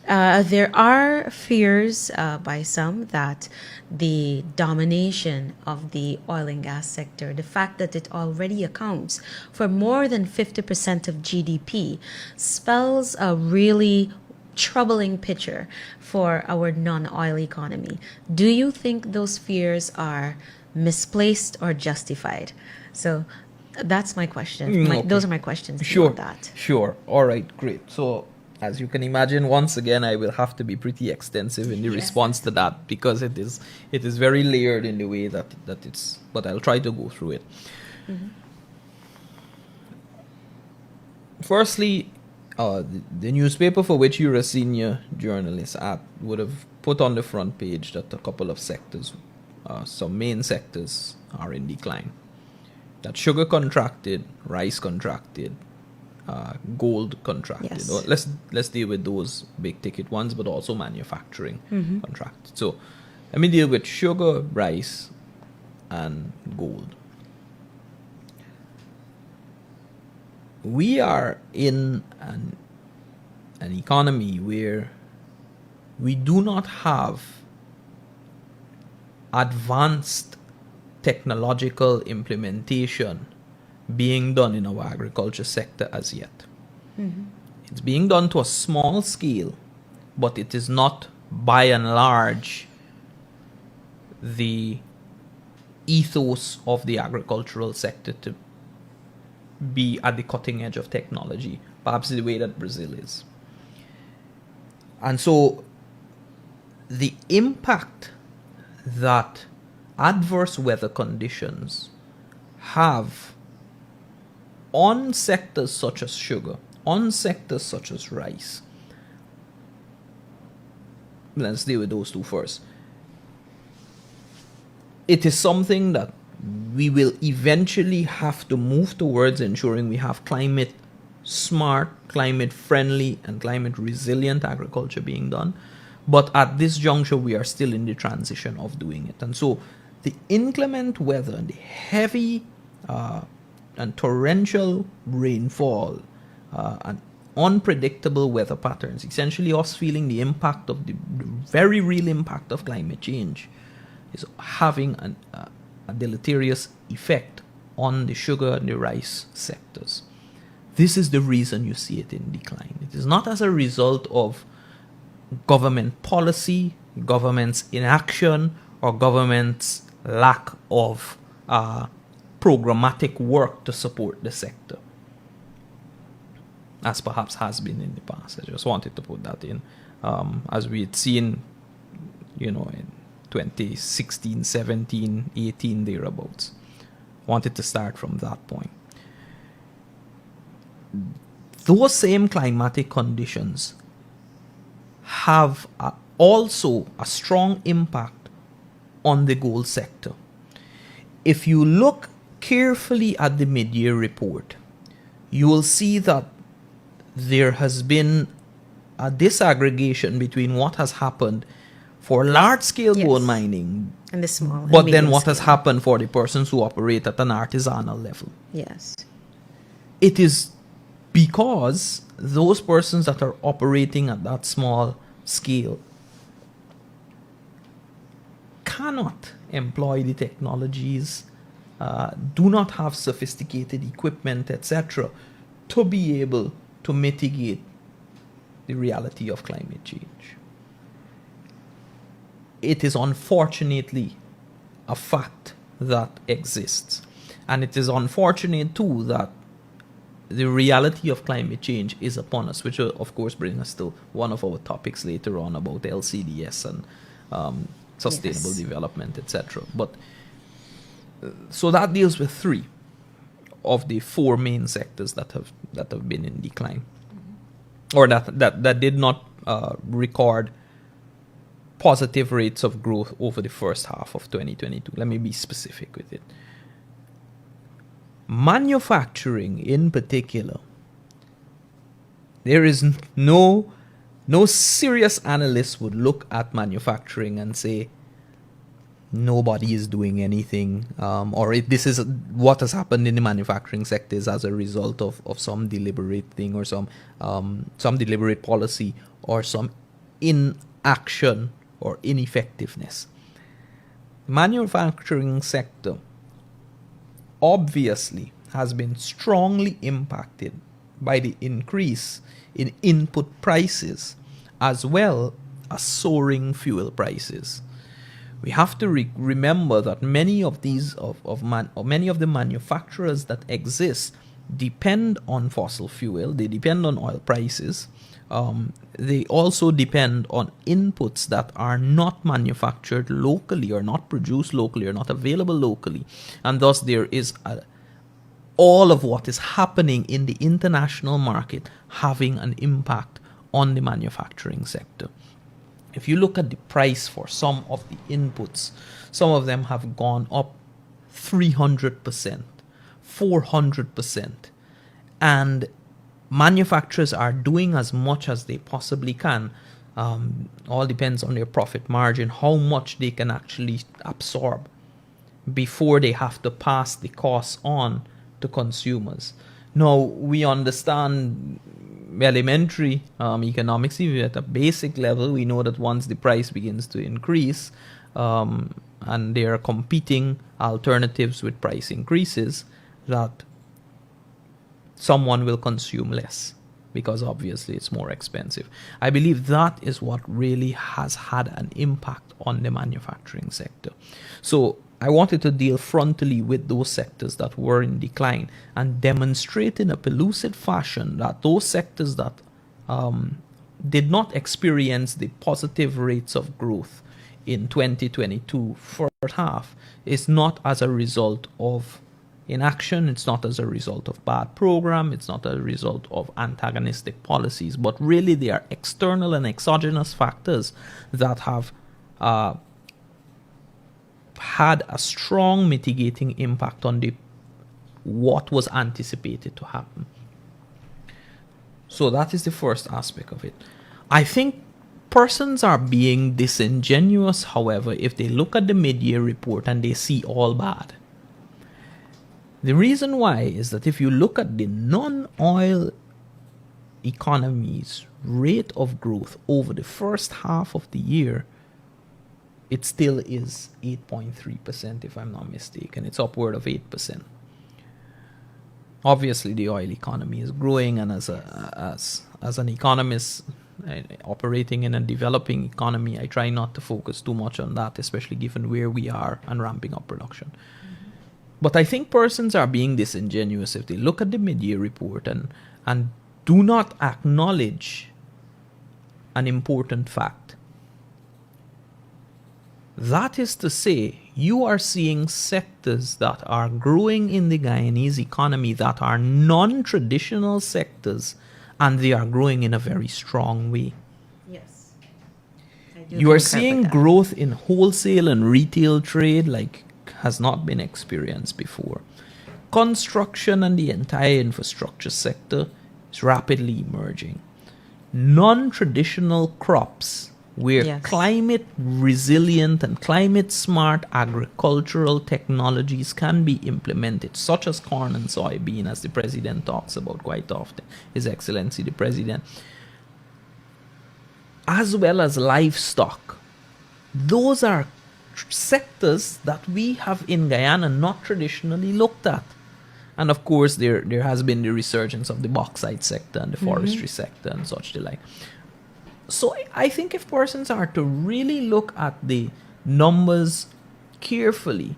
there are fears by some that the domination of the oil and gas sector, the fact that it already accounts for more than 50% of GDP, spells a really troubling picture for our non-oil economy. Do you think those fears are misplaced or justified? So that's my question. Okay. Those are my questions. Sure. About that. Sure. All right. Great. So as you can imagine, once again, I will have to be pretty extensive in the response to that, because it is very layered in the way that it's, but I'll try to go through it. Mm-hmm. Firstly, the newspaper for which you're a senior journalist at would have put on the front page that a couple of sectors, some main sectors, are in decline. That sugar contracted, rice contracted, gold contracted. Yes. Let's deal with those big ticket ones, but also manufacturing Mm-hmm. contracted. So let me deal with sugar, rice, and gold. We are in an economy where we do not have advanced technological implementation being done in our agriculture sector as yet. Mm-hmm. It's being done to a small scale, but it is not, by and large, the ethos of the agricultural sector to be at the cutting edge of technology, perhaps the way that Brazil is. And so the impact that adverse weather conditions have on sectors such as sugar, on sectors such as rice. Let's deal with those two first. It is something that we will eventually have to move towards ensuring we have climate smart, climate friendly, and climate resilient agriculture being done. But at this juncture, we are still in the transition of doing it. And so the inclement weather and the heavy and torrential rainfall and unpredictable weather patterns, essentially us feeling the impact of the very real impact of climate change, is having a deleterious effect on the sugar and the rice sectors. This is the reason you see it in decline. It is not as a result of government policy, government's inaction, or government's lack of programmatic work to support the sector, as perhaps has been in the past. I just wanted to put that in. As we had seen, in 2016, 17, 18, thereabouts. Wanted to start from that point. Those same climatic conditions have also a strong impact on the gold sector. If you look carefully at the mid-year report, you will see that there has been a disaggregation between what has happened for large-scale gold mining and the small, but then what has happened for the persons who operate at an artisanal level. Yes. It is because those persons that are operating at that small scale cannot employ the technologies, do not have sophisticated equipment, etc., to be able to mitigate the reality of climate change. It is unfortunately a fact that exists. And it is unfortunate too that the reality of climate change is upon us, which will, of course, bring us to one of our topics later on about LCDS and sustainable development, etc. But so that deals with 3 of the 4 main sectors that have been in decline, or that did not record positive rates of growth over the first half of 2022. Let me be specific with it. Manufacturing in particular, there is no serious analyst would look at manufacturing and say nobody is doing anything, or this is what has happened in the manufacturing sectors as a result of some deliberate thing, or some deliberate policy, or some inaction or ineffectiveness. Manufacturing sector obviously has been strongly impacted by the increase in input prices as well as soaring fuel prices. We have to remember that many of these many of the manufacturers that exist depend on fossil fuel, they depend on oil prices. They also depend on inputs that are not manufactured locally or not produced locally or not available locally. And thus there is all of what is happening in the international market having an impact on the manufacturing sector. If you look at the price for some of the inputs, some of them have gone up 300%, 400%. And manufacturers are doing as much as they possibly can. All depends on their profit margin, how much they can actually absorb before they have to pass the costs on to consumers. Now, we understand elementary economics, even at a basic level, we know that once the price begins to increase and there are competing alternatives with price increases, that someone will consume less because obviously it's more expensive. I believe that is what really has had an impact on the manufacturing sector. So I wanted to deal frontally with those sectors that were in decline and demonstrate in a pellucid fashion that those sectors that did not experience the positive rates of growth in 2022 first half is not as a result of inaction, it's not as a result of bad program, it's not a result of antagonistic policies, but really they are external and exogenous factors that have had a strong mitigating impact on what was anticipated to happen. So that is the first aspect of it. I think persons are being disingenuous, however, if they look at the mid-year report and they see all bad. The reason why is that if you look at the non-oil economies' rate of growth over the first half of the year, it still is 8.3%, if I'm not mistaken. It's upward of 8%. Obviously, the oil economy is growing, and as an economist operating in a developing economy, I try not to focus too much on that, especially given where we are and ramping up production. But I think persons are being disingenuous if they look at the mid-year report and do not acknowledge an important fact. That is to say, you are seeing sectors that are growing in the Guyanese economy that are non-traditional sectors, and they are growing in a very strong way. Yes. You are seeing growth in wholesale and retail trade like has not been experienced before. Construction and the entire infrastructure sector is rapidly emerging. Non-traditional crops where climate resilient and climate smart agricultural technologies can be implemented, such as corn and soybean, as the president talks about quite often, His Excellency the President, as well as livestock. Those are sectors that we have in Guyana not traditionally looked at. And of course, there has been the resurgence of the bauxite sector and the forestry sector and such the like. So I think if persons are to really look at the numbers carefully,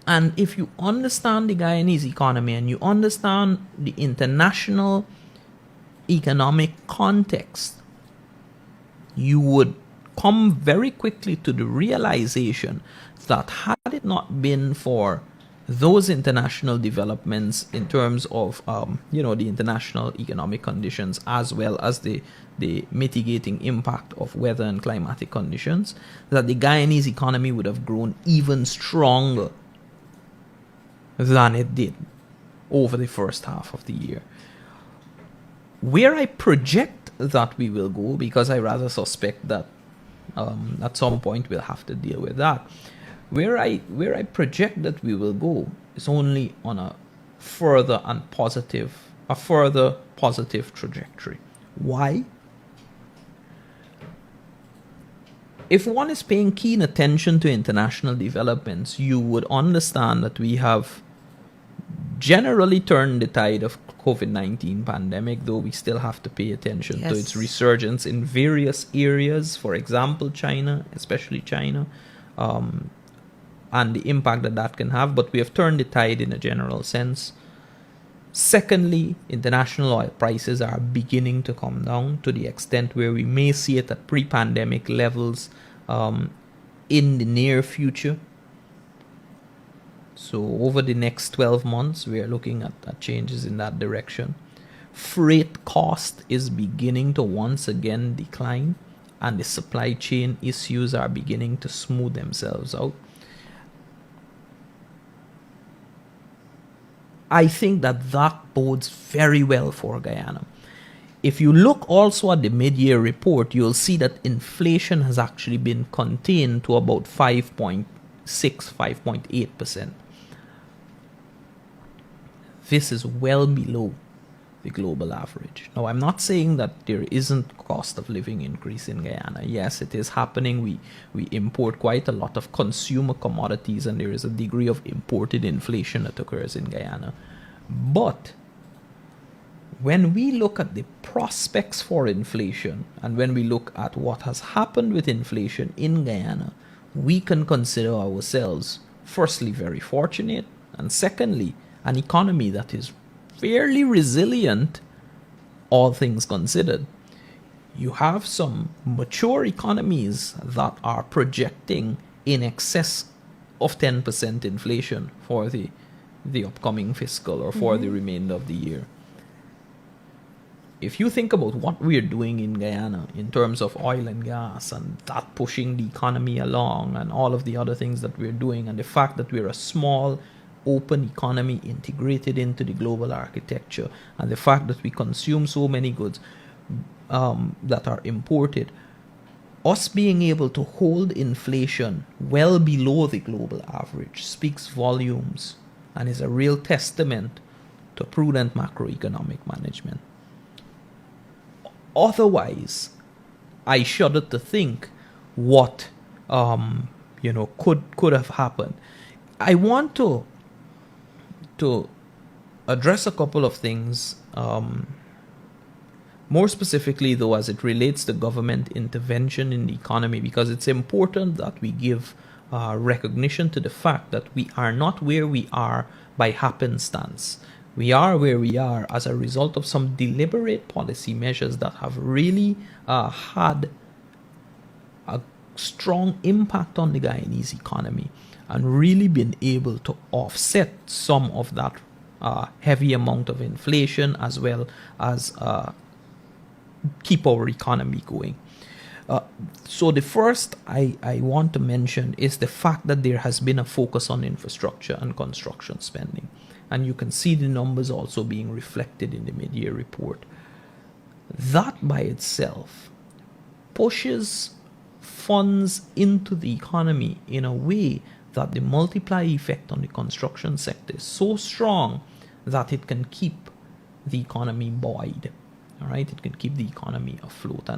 and if you understand the Guyanese economy and you understand the international economic context, you would come very quickly to the realization that had it not been for those international developments in terms of the international economic conditions, as well as the mitigating impact of weather and climatic conditions, that the Guyanese economy would have grown even stronger than it did over the first half of the year. Where I project that we will go, because I rather suspect that at some point we'll have to deal with that, where I project that we will go is only on a further positive trajectory. Why? If one is paying keen attention to international developments, you would understand that we have generally turned the tide of COVID-19 pandemic, though we still have to pay attention to its resurgence in various areas. For example, China, especially China, and the impact that can have. But we have turned the tide in a general sense. Secondly, international oil prices are beginning to come down to the extent where we may see it at pre-pandemic levels in the near future. So over the next 12 months, we are looking at changes in that direction. Freight cost is beginning to once again decline, and the supply chain issues are beginning to smooth themselves out. I think that bodes very well for Guyana. If you look also at the mid-year report, you'll see that inflation has actually been contained to about 5.6, 5.8%. This is well below the global average. Now, I'm not saying that there isn't cost of living increase in Guyana. Yes, it is happening. We import quite a lot of consumer commodities, and there is a degree of imported inflation that occurs in Guyana. But when we look at the prospects for inflation, and when we look at what has happened with inflation in Guyana, we can consider ourselves, firstly, very fortunate, and secondly, an economy that is fairly resilient, all things considered. You have some mature economies that are projecting in excess of 10% inflation for the upcoming fiscal or for the remainder of the year. If you think about what we're doing in Guyana in terms of oil and gas and that pushing the economy along and all of the other things that we're doing, and the fact that we're a small open economy integrated into the global architecture, and the fact that we consume so many goods that are imported, us being able to hold inflation well below the global average speaks volumes and is a real testament to prudent macroeconomic management. Otherwise, I shudder to think what could have happened. I want to address a couple of things, more specifically though as it relates to government intervention in the economy, because it's important that we give recognition to the fact that we are not where we are by happenstance. We are where we are as a result of some deliberate policy measures that have really had a strong impact on the Guyanese economy and really been able to offset some of that heavy amount of inflation, as well as keep our economy going. So the first I want to mention is the fact that there has been a focus on infrastructure and construction spending. And you can see the numbers also being reflected in the mid-year report. That by itself pushes funds into the economy in a way that the multiplier effect on the construction sector is so strong that it can keep the economy buoyed. All right, it can keep the economy afloat.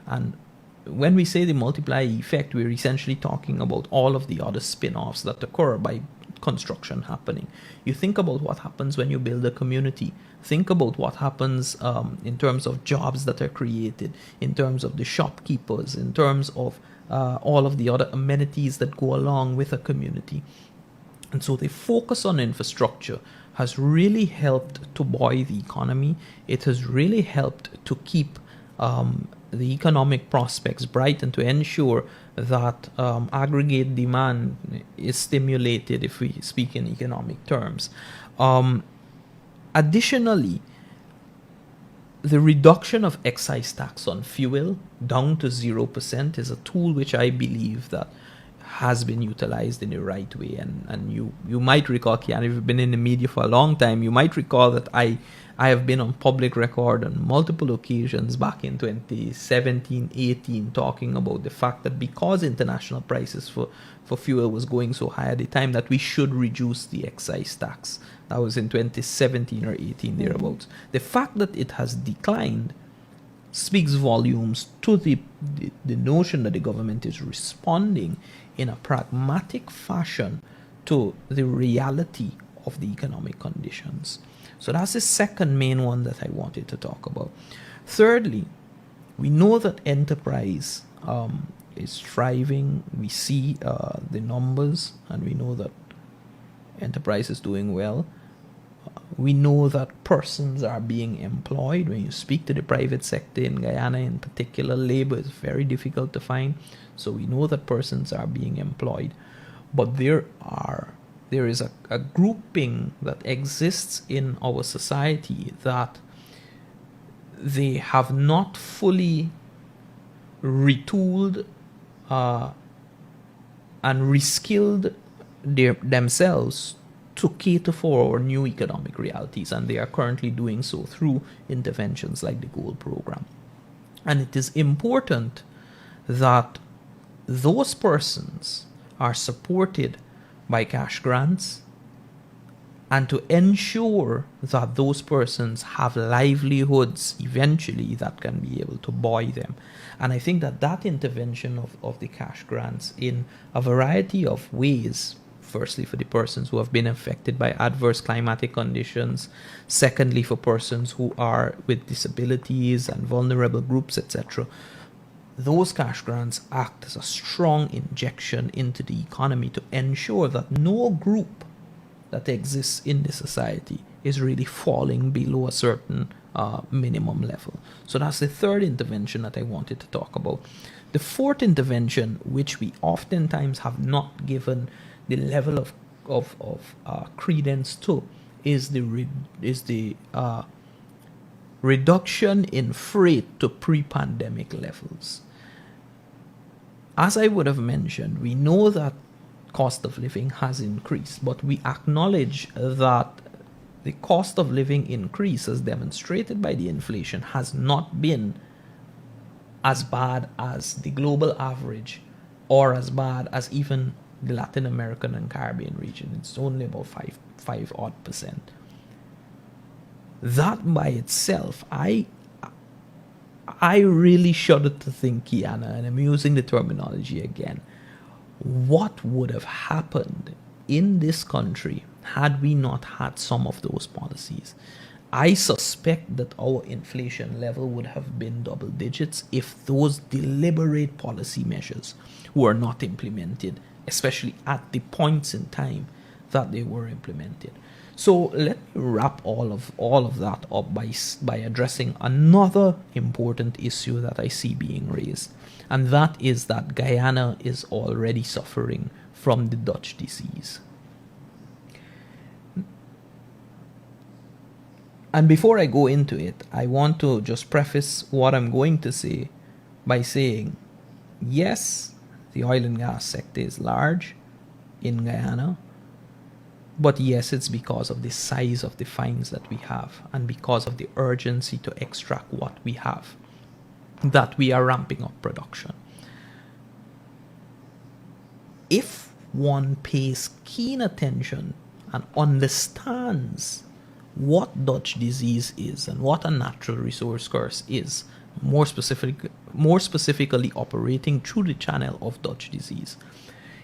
And when we say the multiplier effect, we're essentially talking about all of the other spin-offs that occur by construction happening. You think about what happens when you build a community. Think about what happens in terms of jobs that are created, in terms of the shopkeepers, in terms of all of the other amenities that go along with a community. And so the focus on infrastructure has really helped to buoy the economy. It has really helped to keep the economic prospects bright and to ensure that aggregate demand is stimulated, if we speak in economic terms. Additionally, the reduction of excise tax on fuel down to 0% is a tool which I believe that has been utilized in the right way. And you might recall, Kiana, if you've been in the media for a long time, you might recall that I have been on public record on multiple occasions back in 2017, 18, talking about the fact that because international prices for fuel was going so high at the time, that we should reduce the excise tax. That was in 2017 or 18, thereabouts. The fact that it has declined speaks volumes to the notion that the government is responding in a pragmatic fashion to the reality of the economic conditions. So that's the second main one that I wanted to talk about. Thirdly, we know that enterprise is thriving. We see the numbers, and we know that enterprise is doing well. We know that persons are being employed. When you speak to the private sector in Guyana in particular, labor is very difficult to find. So we know that persons are being employed. But there is a grouping that exists in our society that they have not fully retooled and reskilled themselves to cater for our new economic realities, and they are currently doing so through interventions like the Gold Program. And it is important that those persons are supported by cash grants, and to ensure that those persons have livelihoods eventually that can be able to buoy them. And I think that intervention of the cash grants in a variety of ways, firstly for the persons who have been affected by adverse climatic conditions, secondly for persons who are with disabilities and vulnerable groups, etc., those cash grants act as a strong injection into the economy to ensure that no group that exists in the society is really falling below a certain minimum level. So that's the third intervention that I wanted to talk about. The fourth intervention, which we oftentimes have not given the level of credence to, is the reduction in freight to pre-pandemic levels. As I would have mentioned, we know that cost of living has increased, but we acknowledge that the cost of living increase, as demonstrated by the inflation, has not been as bad as the global average or as bad as even the Latin American and Caribbean region. It's only about 5 odd percent. That by itself, I really shudder to think, Kiana, and I'm using the terminology again, what would have happened in this country had we not had some of those policies. I suspect that our inflation level would have been double digits if those deliberate policy measures were not implemented, especially at the points in time that they were implemented. So let me wrap all of that up by addressing another important issue that I see being raised, and that is that Guyana is already suffering from the Dutch disease. And before I go into it, I want to just preface what I'm going to say by saying, yes, the oil and gas sector is large in Guyana, but yes, it's because of the size of the finds that we have and because of the urgency to extract what we have that we are ramping up production. If one pays keen attention and understands what Dutch disease is and what a natural resource curse is, more specifically operating through the channel of Dutch disease.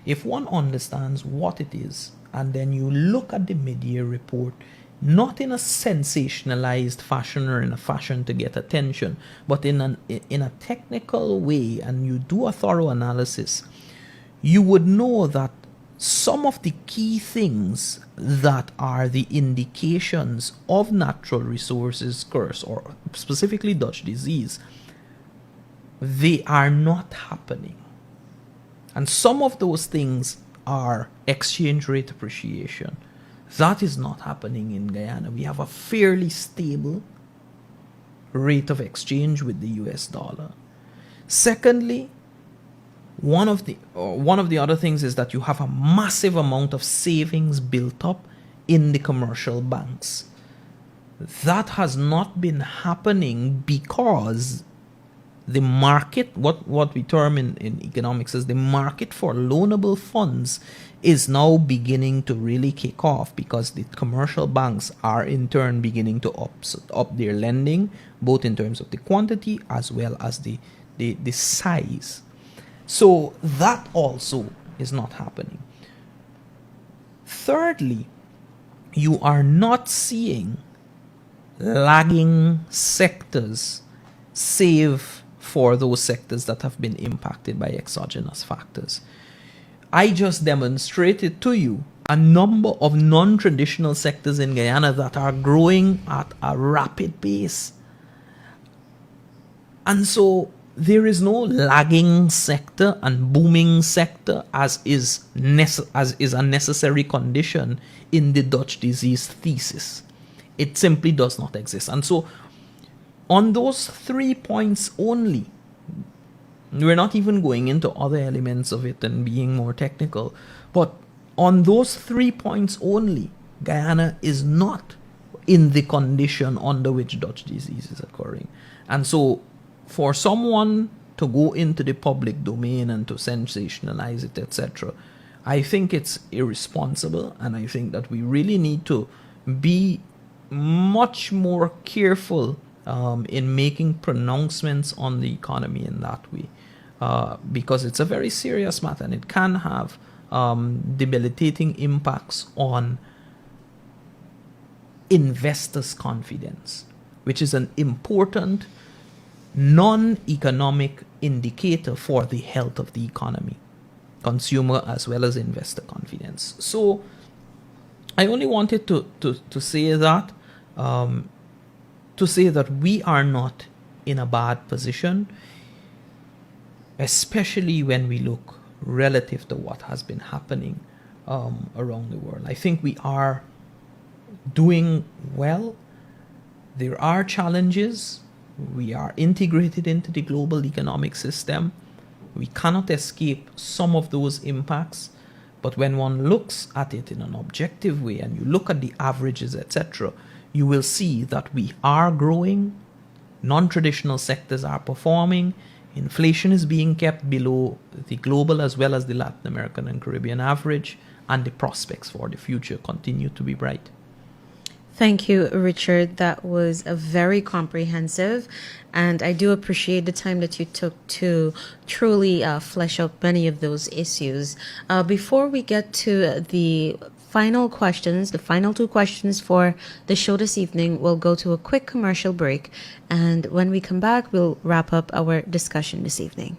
If one understands what it is, and then you look at the mid-year report, not in a sensationalized fashion or in a fashion to get attention, but in a technical way, and you do a thorough analysis, you would know that some of the key things that are the indications of natural resources curse, or specifically Dutch disease, they are not happening. And some of those things are exchange rate appreciation. That is not happening in Guyana. We have a fairly stable rate of exchange with the US dollar. Secondly, one of the other things is that you have a massive amount of savings built up in the commercial banks. That has not been happening because the market, what we term in economics as the market for loanable funds, is now beginning to really kick off because the commercial banks are in turn beginning to up their lending, both in terms of the quantity as well as the size. So that also is not happening. Thirdly, you are not seeing lagging sectors save for those sectors that have been impacted by exogenous factors. I just demonstrated to you a number of non-traditional sectors in Guyana that are growing at a rapid pace. And so there is no lagging sector and booming sector as is a necessary condition in the Dutch disease thesis. It simply does not exist. And so on those 3 points only, we're not even going into other elements of it and being more technical, but on those 3 points only, Guyana is not in the condition under which Dutch disease is occurring. And so for someone to go into the public domain and to sensationalize it, etc., I think it's irresponsible, and I think that we really need to be much more careful in making pronouncements on the economy in that way, because it's a very serious matter and it can have debilitating impacts on investors' confidence, which is an important non-economic indicator for the health of the economy, consumer as well as investor confidence. So I only wanted to say that, we are not in a bad position, especially when we look relative to what has been happening around the world. I think we are doing well. There are challenges. We are integrated into the global economic system. We cannot escape some of those impacts. But when one looks at it in an objective way and you look at the averages, etc., you will see that we are growing. Non-traditional sectors are performing. Inflation is being kept below the global as well as the Latin American and Caribbean average, and the prospects for the future continue to be bright. Thank you, Richard. That was a very comprehensive, and I do appreciate the time that you took to truly flesh out many of those issues. Before we get to the final questions, the final two questions for the show this evening, we'll go to a quick commercial break, and when we come back, we'll wrap up our discussion this evening.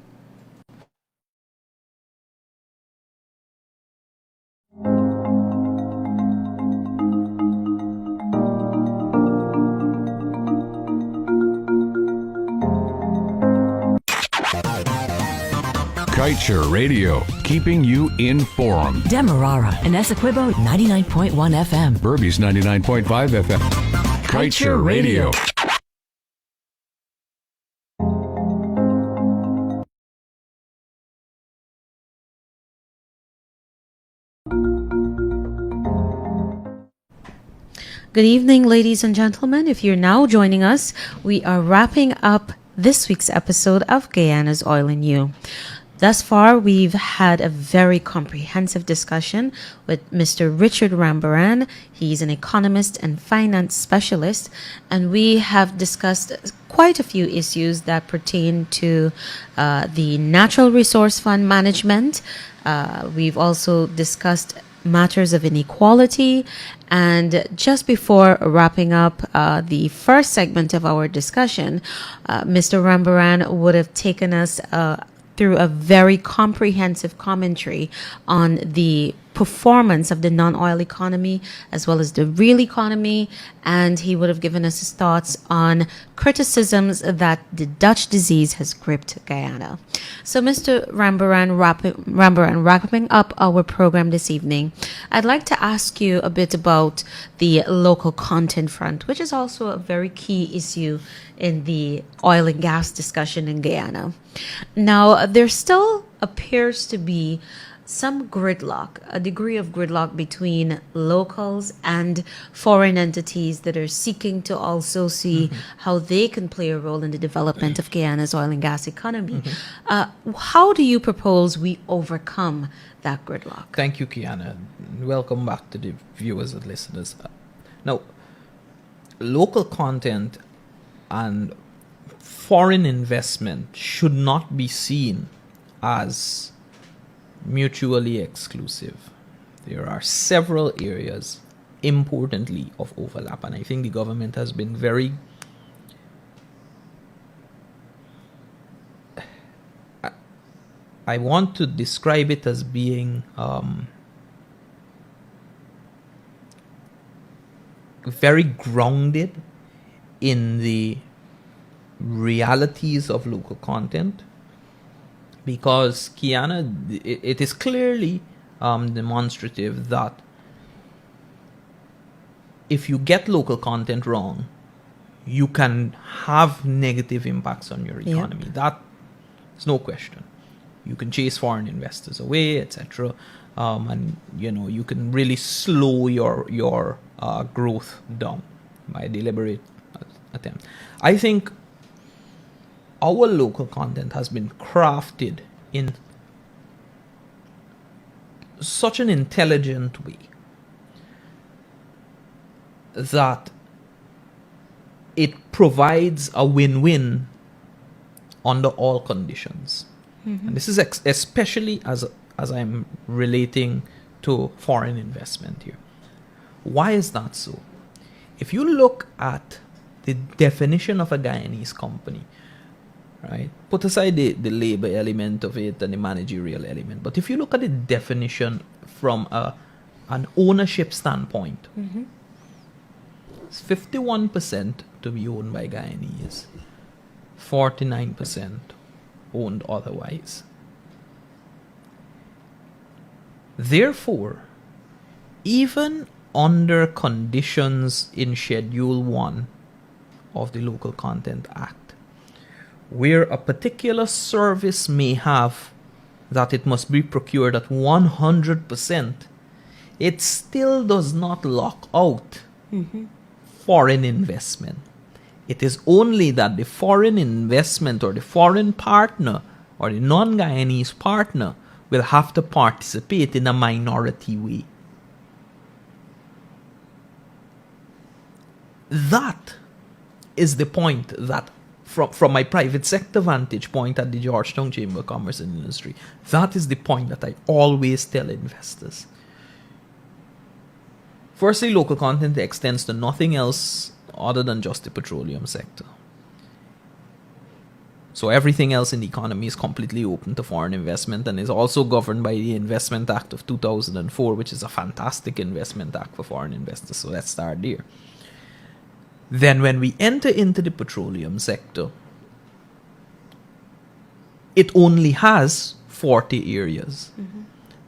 Kaieteur Radio, keeping you informed. Demerara and Essequibo 99.1 FM. Berbice 99.5 FM. Kaieteur Radio. Good evening, ladies and gentlemen. If you're now joining us, we are wrapping up this week's episode of Guyana's Oil and You. Thus far, we've had a very comprehensive discussion with Mr. Richard Rambarran. He's an economist and finance specialist, and we have discussed quite a few issues that pertain to the Natural Resource Fund management. We've also discussed matters of inequality, and just before wrapping up the first segment of our discussion, Mr. Rambarran would have taken us through a very comprehensive commentary on the performance of the non-oil economy as well as the real economy, and he would have given us his thoughts on criticisms that the Dutch disease has gripped Guyana. So Mr. Rambarran, wrapping up our program this evening, I'd like to ask you a bit about the local content front, which is also a very key issue in the oil and gas discussion in Guyana. Now, there still appears to be some gridlock, a degree of gridlock between locals and foreign entities that are seeking to also see how they can play a role in the development of Guyana's oil and gas economy. How do you propose we overcome that gridlock? Thank you, Kiana. Welcome back to the viewers and listeners. Now, local content and foreign investment should not be seen as mutually exclusive. There are several areas, importantly, of overlap, and I think the government has been very I want to describe it as being very grounded in the realities of local content, because Kiana, it is clearly demonstrative that if you get local content wrong, you can have negative impacts on your economy. That's no question. You can chase foreign investors away, etc. And you can really slow your growth down by a deliberate attempt. I think our local content has been crafted in such an intelligent way that it provides a win-win under all conditions. And this is especially as I'm relating to foreign investment here. Why is that so? If you look at the definition of a Guyanese company, right? Put aside the labor element of it and the managerial element. But if you look at the definition from an ownership standpoint, it's 51% to be owned by Guyanese, 49% owned otherwise. Therefore, even under conditions in Schedule 1 of the Local Content Act, where a particular service may have that it must be procured at 100%, it still does not lock out foreign investment. It is only that the foreign investment or the foreign partner or the non-Guyanese partner will have to participate in a minority way. That is the point that, from my private sector vantage point at the Georgetown Chamber of Commerce and Industry, that is the point that I always tell investors. Firstly, local content extends to nothing else other than just the petroleum sector. So everything else in the economy is completely open to foreign investment and is also governed by the Investment Act of 2004, which is a fantastic investment act for foreign investors. So let's start there. Then when we enter into the petroleum sector, it only has 40 areas.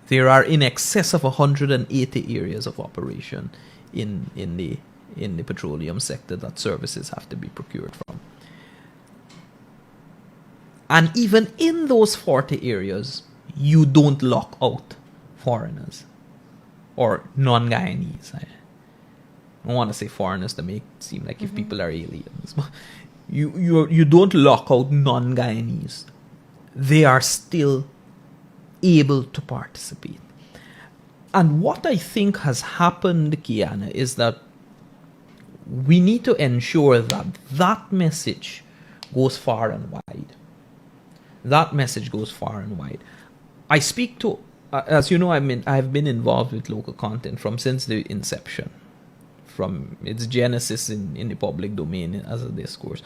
There are in excess of 180 areas of operation in the petroleum sector that services have to be procured from. And even in those 40 areas, you don't lock out foreigners or non-Guyanese. I don't want to say foreigners to make it seem like if people are aliens. But you don't lock out non-Guyanese. They are still able to participate. And what I think has happened, Kiana, is that we need to ensure that that message goes far and wide. That message goes far and wide. I speak to, as you know, I've been involved with local content since the inception, from its genesis in the public domain as a discourse.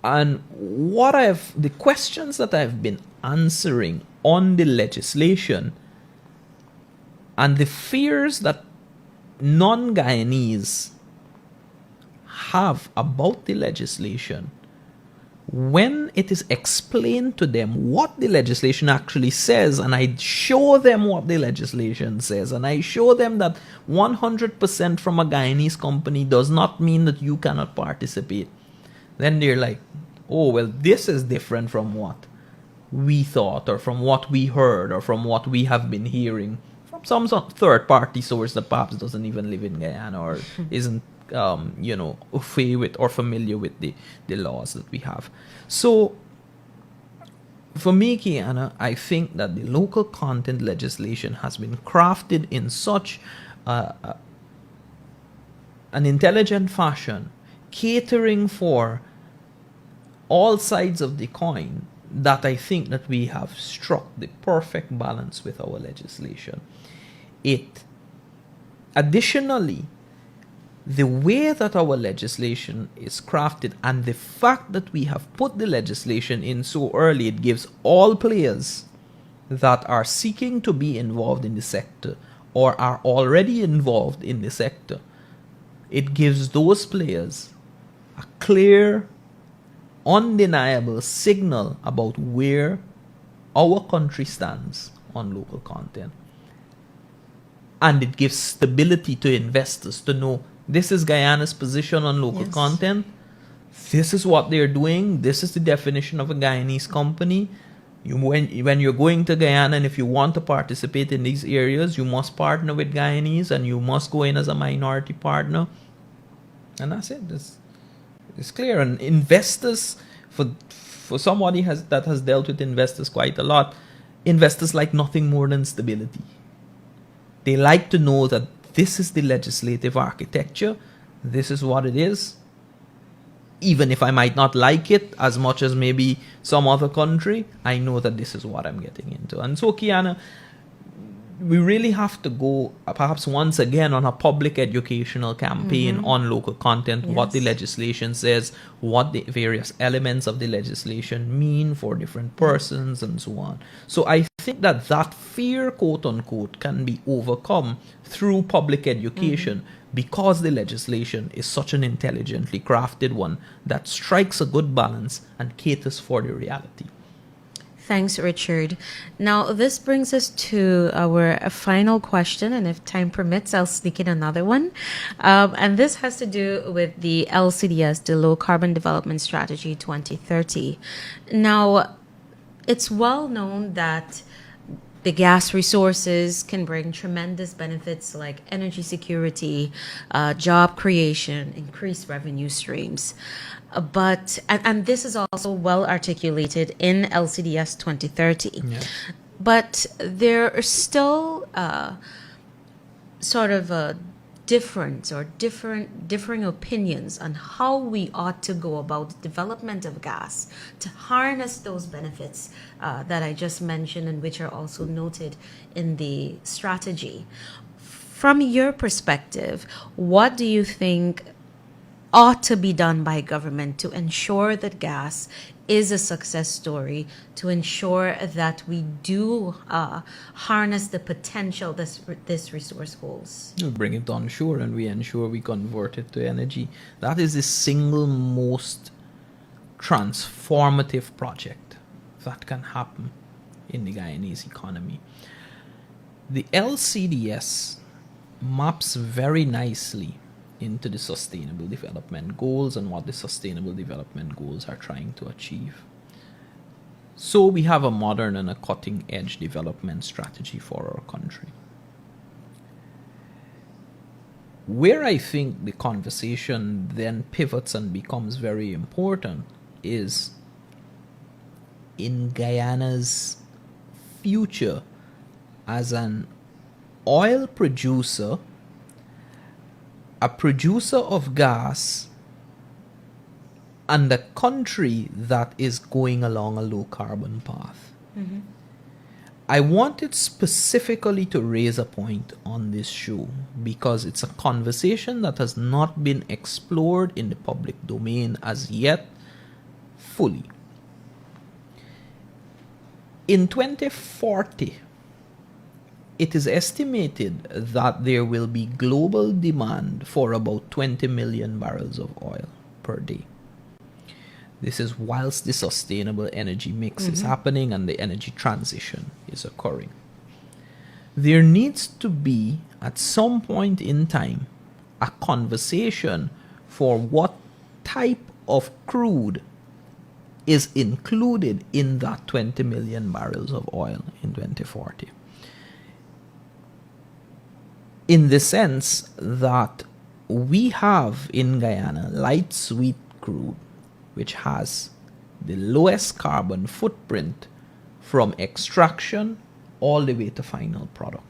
And the questions that I've been answering on the legislation and the fears that non-Guyanese have about the legislation, when it is explained to them what the legislation actually says, and I show them what the legislation says, and I show them that 100% from a Guyanese company does not mean that you cannot participate, then they're like, oh, well, this is different from what we thought, or from what we heard, or from what we have been hearing from some third-party source that perhaps doesn't even live in Guyana or isn't au fait with or familiar with the laws that we have. So, for me, Kiana, I think that the local content legislation has been crafted in such an intelligent fashion, catering for all sides of the coin, that I think that we have struck the perfect balance with our legislation. Additionally, the way that our legislation is crafted and the fact that we have put the legislation in so early, it gives all players that are seeking to be involved in the sector or are already involved in the sector It gives those players a clear, undeniable signal about where our country stands on local content. And it gives stability to investors to know this is Guyana's position on local content. This is what they're doing. This is the definition of a Guyanese company. When you're going to Guyana and if you want to participate in these areas, you must partner with Guyanese and you must go in as a minority partner. And that's it. It's clear. And investors, for somebody that has dealt with investors quite a lot, investors like nothing more than stability. They like to know that this is the legislative architecture. This is what it is. Even if I might not like it as much as maybe some other country, I know that this is what I'm getting into. And so, Kiana, we really have to go perhaps once again on a public educational campaign on local content, what the legislation says, what the various elements of the legislation mean for different persons and so on. So I think that fear, quote unquote, can be overcome through public education because the legislation is such an intelligently crafted one that strikes a good balance and caters for the reality. Thanks, Richard. Now, this brings us to our final question, and if time permits, I'll sneak in another one. And this has to do with the LCDS, the Low Carbon Development Strategy 2030. Now, it's well known that the gas resources can bring tremendous benefits like energy security, job creation, increased revenue streams. But this is also well articulated in LCDS 2030. Yeah. But there are still sort of a difference or differing opinions on how we ought to go about the development of gas to harness those benefits that I just mentioned and which are also noted in the strategy. From your perspective, what do you think ought to be done by government to ensure that gas is a success story, to ensure that we do harness the potential this resource holds? We bring it on shore and we ensure we convert it to energy. That is the single most transformative project that can happen in the Guyanese economy. The LCDS maps very nicely into the Sustainable Development Goals and what the Sustainable Development Goals are trying to achieve. So we have a modern and a cutting-edge development strategy for our country. Where I think the conversation then pivots and becomes very important is in Guyana's future as an oil producer, a producer of gas, and a country that is going along a low carbon path. Mm-hmm. I wanted specifically to raise a point on this show because it's a conversation that has not been explored in the public domain as yet fully. In 2040, it is estimated that there will be global demand for about 20 million barrels of oil per day. This is whilst the sustainable energy mix is happening and the energy transition is occurring. There needs to be, at some point in time, a conversation for what type of crude is included in that 20 million barrels of oil in 2040. In the sense that we have in Guyana light sweet crude, which has the lowest carbon footprint from extraction all the way to final product.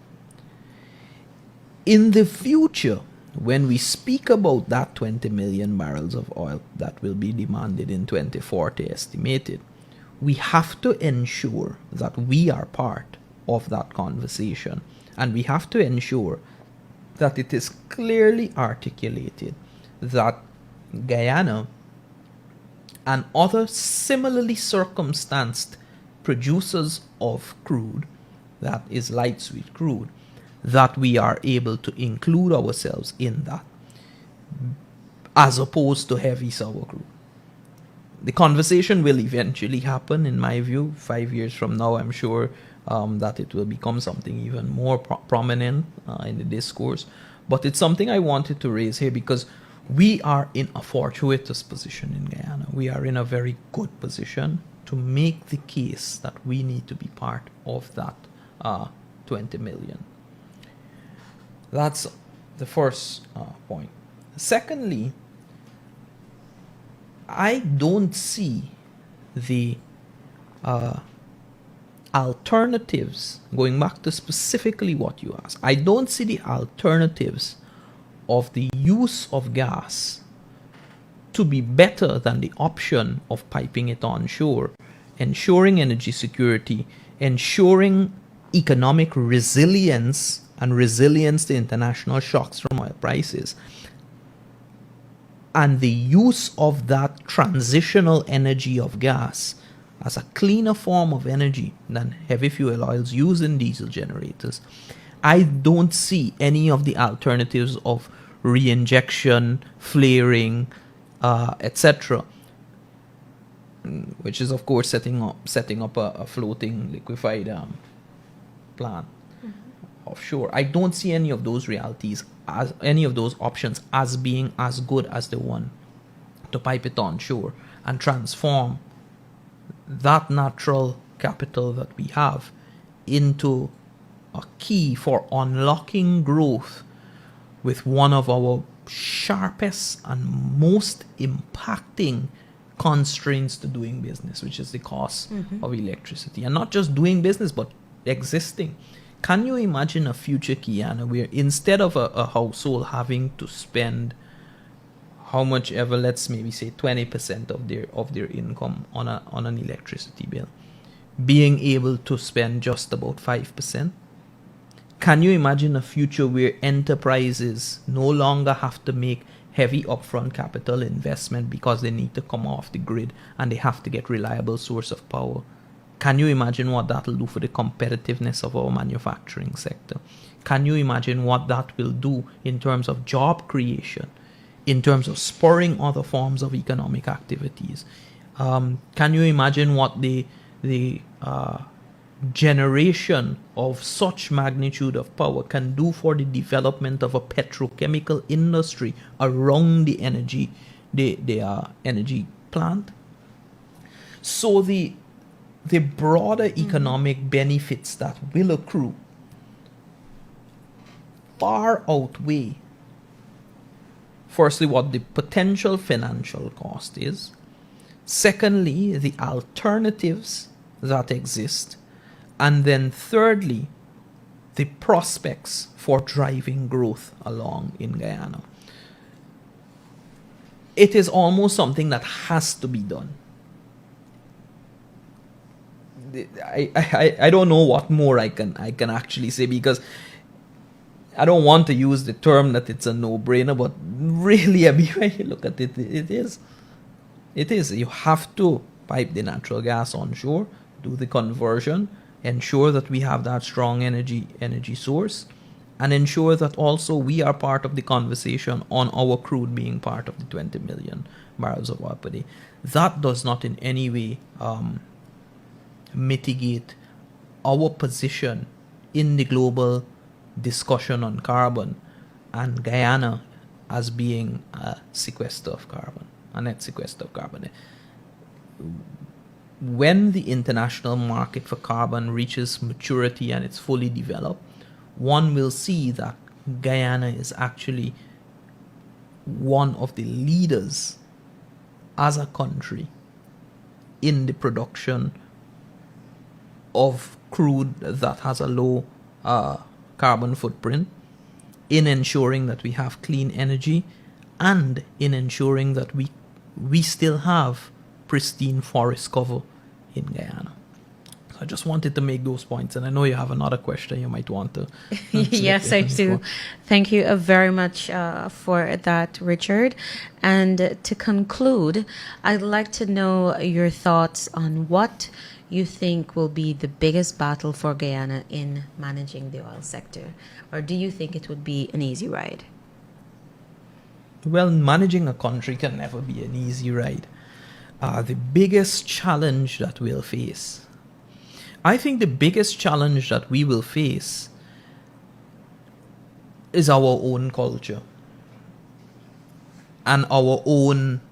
In the future, when we speak about that 20 million barrels of oil that will be demanded in 2040 estimated, we have to ensure that we are part of that conversation, and we have to ensure that it is clearly articulated that Guyana and other similarly circumstanced producers of crude, that is light sweet crude, that we are able to include ourselves in that. as opposed to heavy sour crude. The conversation will eventually happen, in my view. 5 years from now, I'm sure that it will become something even more prominent in the discourse. But it's something I wanted to raise here because we are in a fortuitous position in Guyana. We are in a very good position to make the case that we need to be part of that 20 million. That's the first point. Secondly, I don't see the alternatives, going back to specifically what you asked, I don't see the alternatives of the use of gas to be better than the option of piping it onshore, ensuring energy security, ensuring economic resilience and resilience to international shocks from oil prices, and the use of that transitional energy of gas as a cleaner form of energy than heavy fuel oils used in diesel generators. I don't see any of the alternatives of reinjection, flaring, etc., which is of course setting up a floating liquefied plant offshore. I don't see any of those realities, as any of those options, as being as good as the one to pipe it onshore and transform that natural capital that we have into a key for unlocking growth with one of our sharpest and most impacting constraints to doing business, which is the cost of electricity. And not just doing business, but existing. Can you imagine a future, Kiana, where instead of a household having to spend how much ever, let's maybe say 20% of their income on an electricity bill, being able to spend just about 5%? Can you imagine a future where enterprises no longer have to make heavy upfront capital investment because they need to come off the grid and they have to get reliable source of power? Can you imagine what that will do for the competitiveness of our manufacturing sector? Can you imagine what that will do in terms of job creation, in terms of spurring other forms of economic activities? Can you imagine what the generation of such magnitude of power can do for the development of a petrochemical industry around the energy plant? So the broader economic benefits that will accrue far outweigh, firstly, what the potential financial cost is. Secondly, the alternatives that exist. And then thirdly, the prospects for driving growth along in Guyana. It is almost something that has to be done. I don't know what more I can actually say, because I don't want to use the term that it's a no-brainer, but really, I mean, when you look at it, it is. It is. You have to pipe the natural gas onshore, do the conversion, ensure that we have that strong energy source, and ensure that also we are part of the conversation on our crude being part of the 20 million barrels of oil per day. That does not in any way mitigate our position in the global discussion on carbon, and Guyana as being a sequester of carbon, a net sequester of carbon. When the international market for carbon reaches maturity and it's fully developed, one will see that Guyana is actually one of the leaders as a country in the production of crude that has a low carbon footprint, in ensuring that we have clean energy, and in ensuring that we still have pristine forest cover in Guyana. So I just wanted to make those points, and I know you have another question you might want to Yes, I do. Thank you very much for that, Richard. And to conclude, I'd like to know your thoughts on what you think will be the biggest battle for Guyana in managing the oil sector, or do you think it would be an easy ride? Well, managing a country can never be an easy ride. The biggest challenge that we'll face, I think the biggest challenge that we will face is our own culture and our own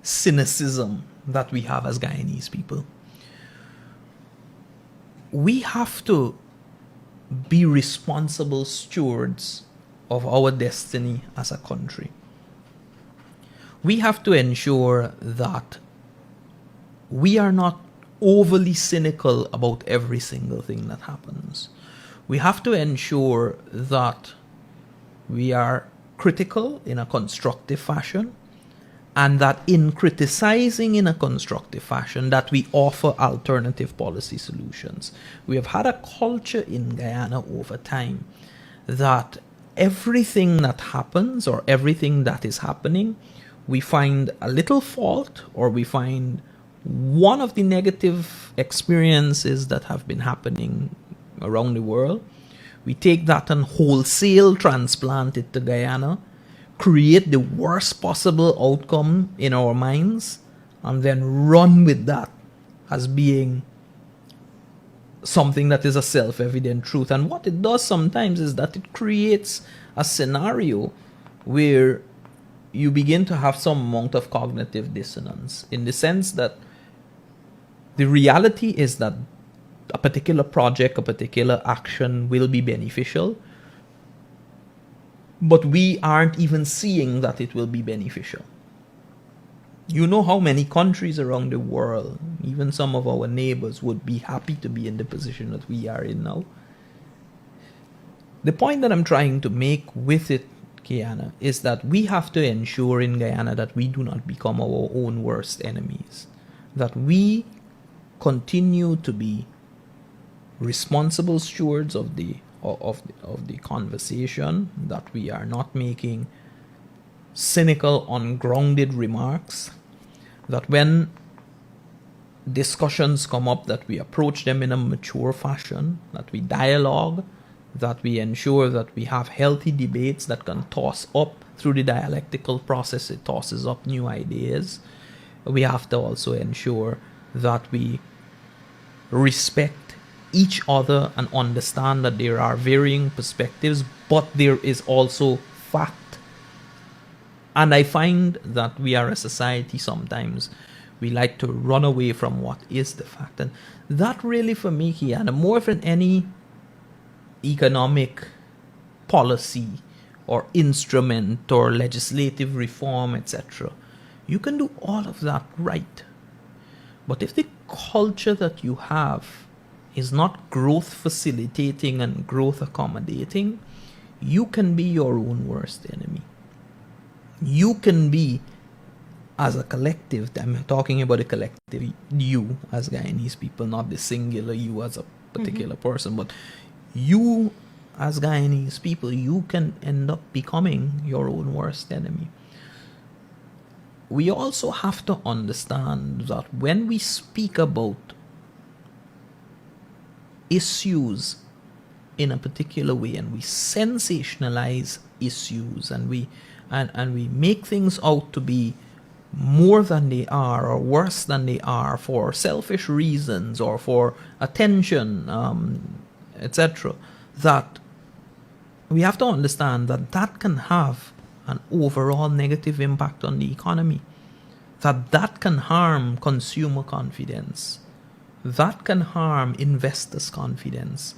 cynicism that we have as Guyanese people. We have to be responsible stewards of our destiny as a country. We have to ensure that we are not overly cynical about every single thing that happens. We have to ensure that we are critical in a constructive fashion, and that in criticizing in a constructive fashion, that we offer alternative policy solutions. We have had a culture in Guyana over time that everything that happens or everything that is happening, we find a little fault, or we find one of the negative experiences that have been happening around the world. We take that and wholesale transplant it to Guyana, create the worst possible outcome in our minds, and then run with that as being something that is a self-evident truth. And what it does sometimes is that it creates a scenario where you begin to have some amount of cognitive dissonance, in the sense that the reality is that a particular project, a particular action will be beneficial, but we aren't even seeing that it will be beneficial. You know how many countries around the world, even some of our neighbors, would be happy to be in the position that we are in now. The point that I'm trying to make with it, Kiana, is that we have to ensure in Guyana that we do not become our own worst enemies, that we continue to be responsible stewards of the conversation, that we are not making cynical, ungrounded remarks, that when discussions come up, that we approach them in a mature fashion, that we dialogue, that we ensure that we have healthy debates that can toss up through the dialectical process, it tosses up new ideas. We have to also ensure that we respect each other and understand that there are varying perspectives, but there is also fact. And I find that we are a society, sometimes we like to run away from what is the fact. And that really, for me, Kiana, more than any economic policy or instrument or legislative reform, etc., you can do all of that right. But if the culture that you have is not growth facilitating and growth accommodating, you can be your own worst enemy. You can be, as a collective, I'm talking about a collective, you as Guyanese people, not the singular you as a particular person, but you as Guyanese people, you can end up becoming your own worst enemy. We also have to understand that when we speak about issues in a particular way, and we sensationalize issues, and we make things out to be more than they are or worse than they are for selfish reasons or for attention, etc., that we have to understand that that can have an overall negative impact on the economy, that can harm consumer confidence, that can harm investors' confidence,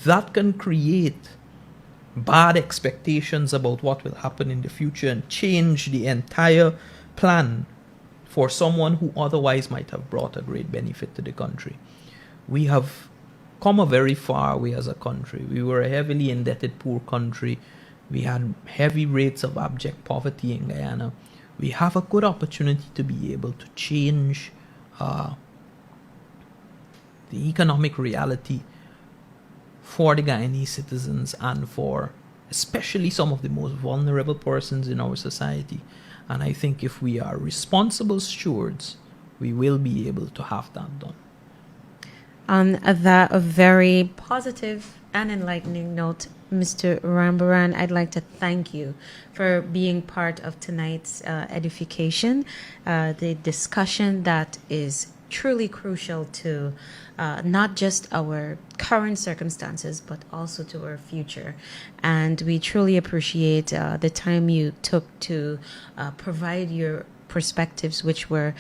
that can create bad expectations about what will happen in the future and change the entire plan for someone who otherwise might have brought a great benefit to the country. We have come a very far way as a country. We were a heavily indebted poor country. We had heavy rates of abject poverty in Guyana. We have a good opportunity to be able to change the economic reality for the Guyanese citizens and for especially some of the most vulnerable persons in our society. And I think if we are responsible stewards, we will be able to have that done. On that a very positive and enlightening note, Mr. Rambarran, I'd like to thank you for being part of tonight's edification, the discussion that is truly crucial to not just our current circumstances, but also to our future. And we truly appreciate the time you took to provide your perspectives, which were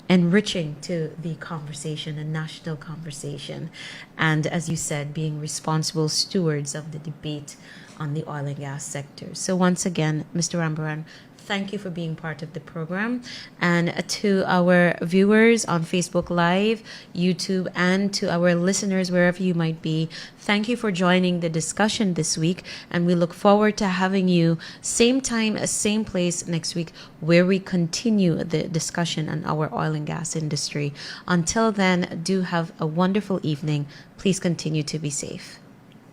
enriching to the conversation, a national conversation. And as you said, being responsible stewards of the debate on the oil and gas sector. So once again, Mr. Rambarran, thank you for being part of the program. And to our viewers on Facebook Live, YouTube, and to our listeners wherever you might be, thank you for joining the discussion this week. And we look forward to having you same time, same place next week, where we continue the discussion on our oil and gas industry. Until then, do have a wonderful evening. Please continue to be safe.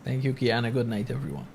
Thank you, Kiana. Good night, everyone.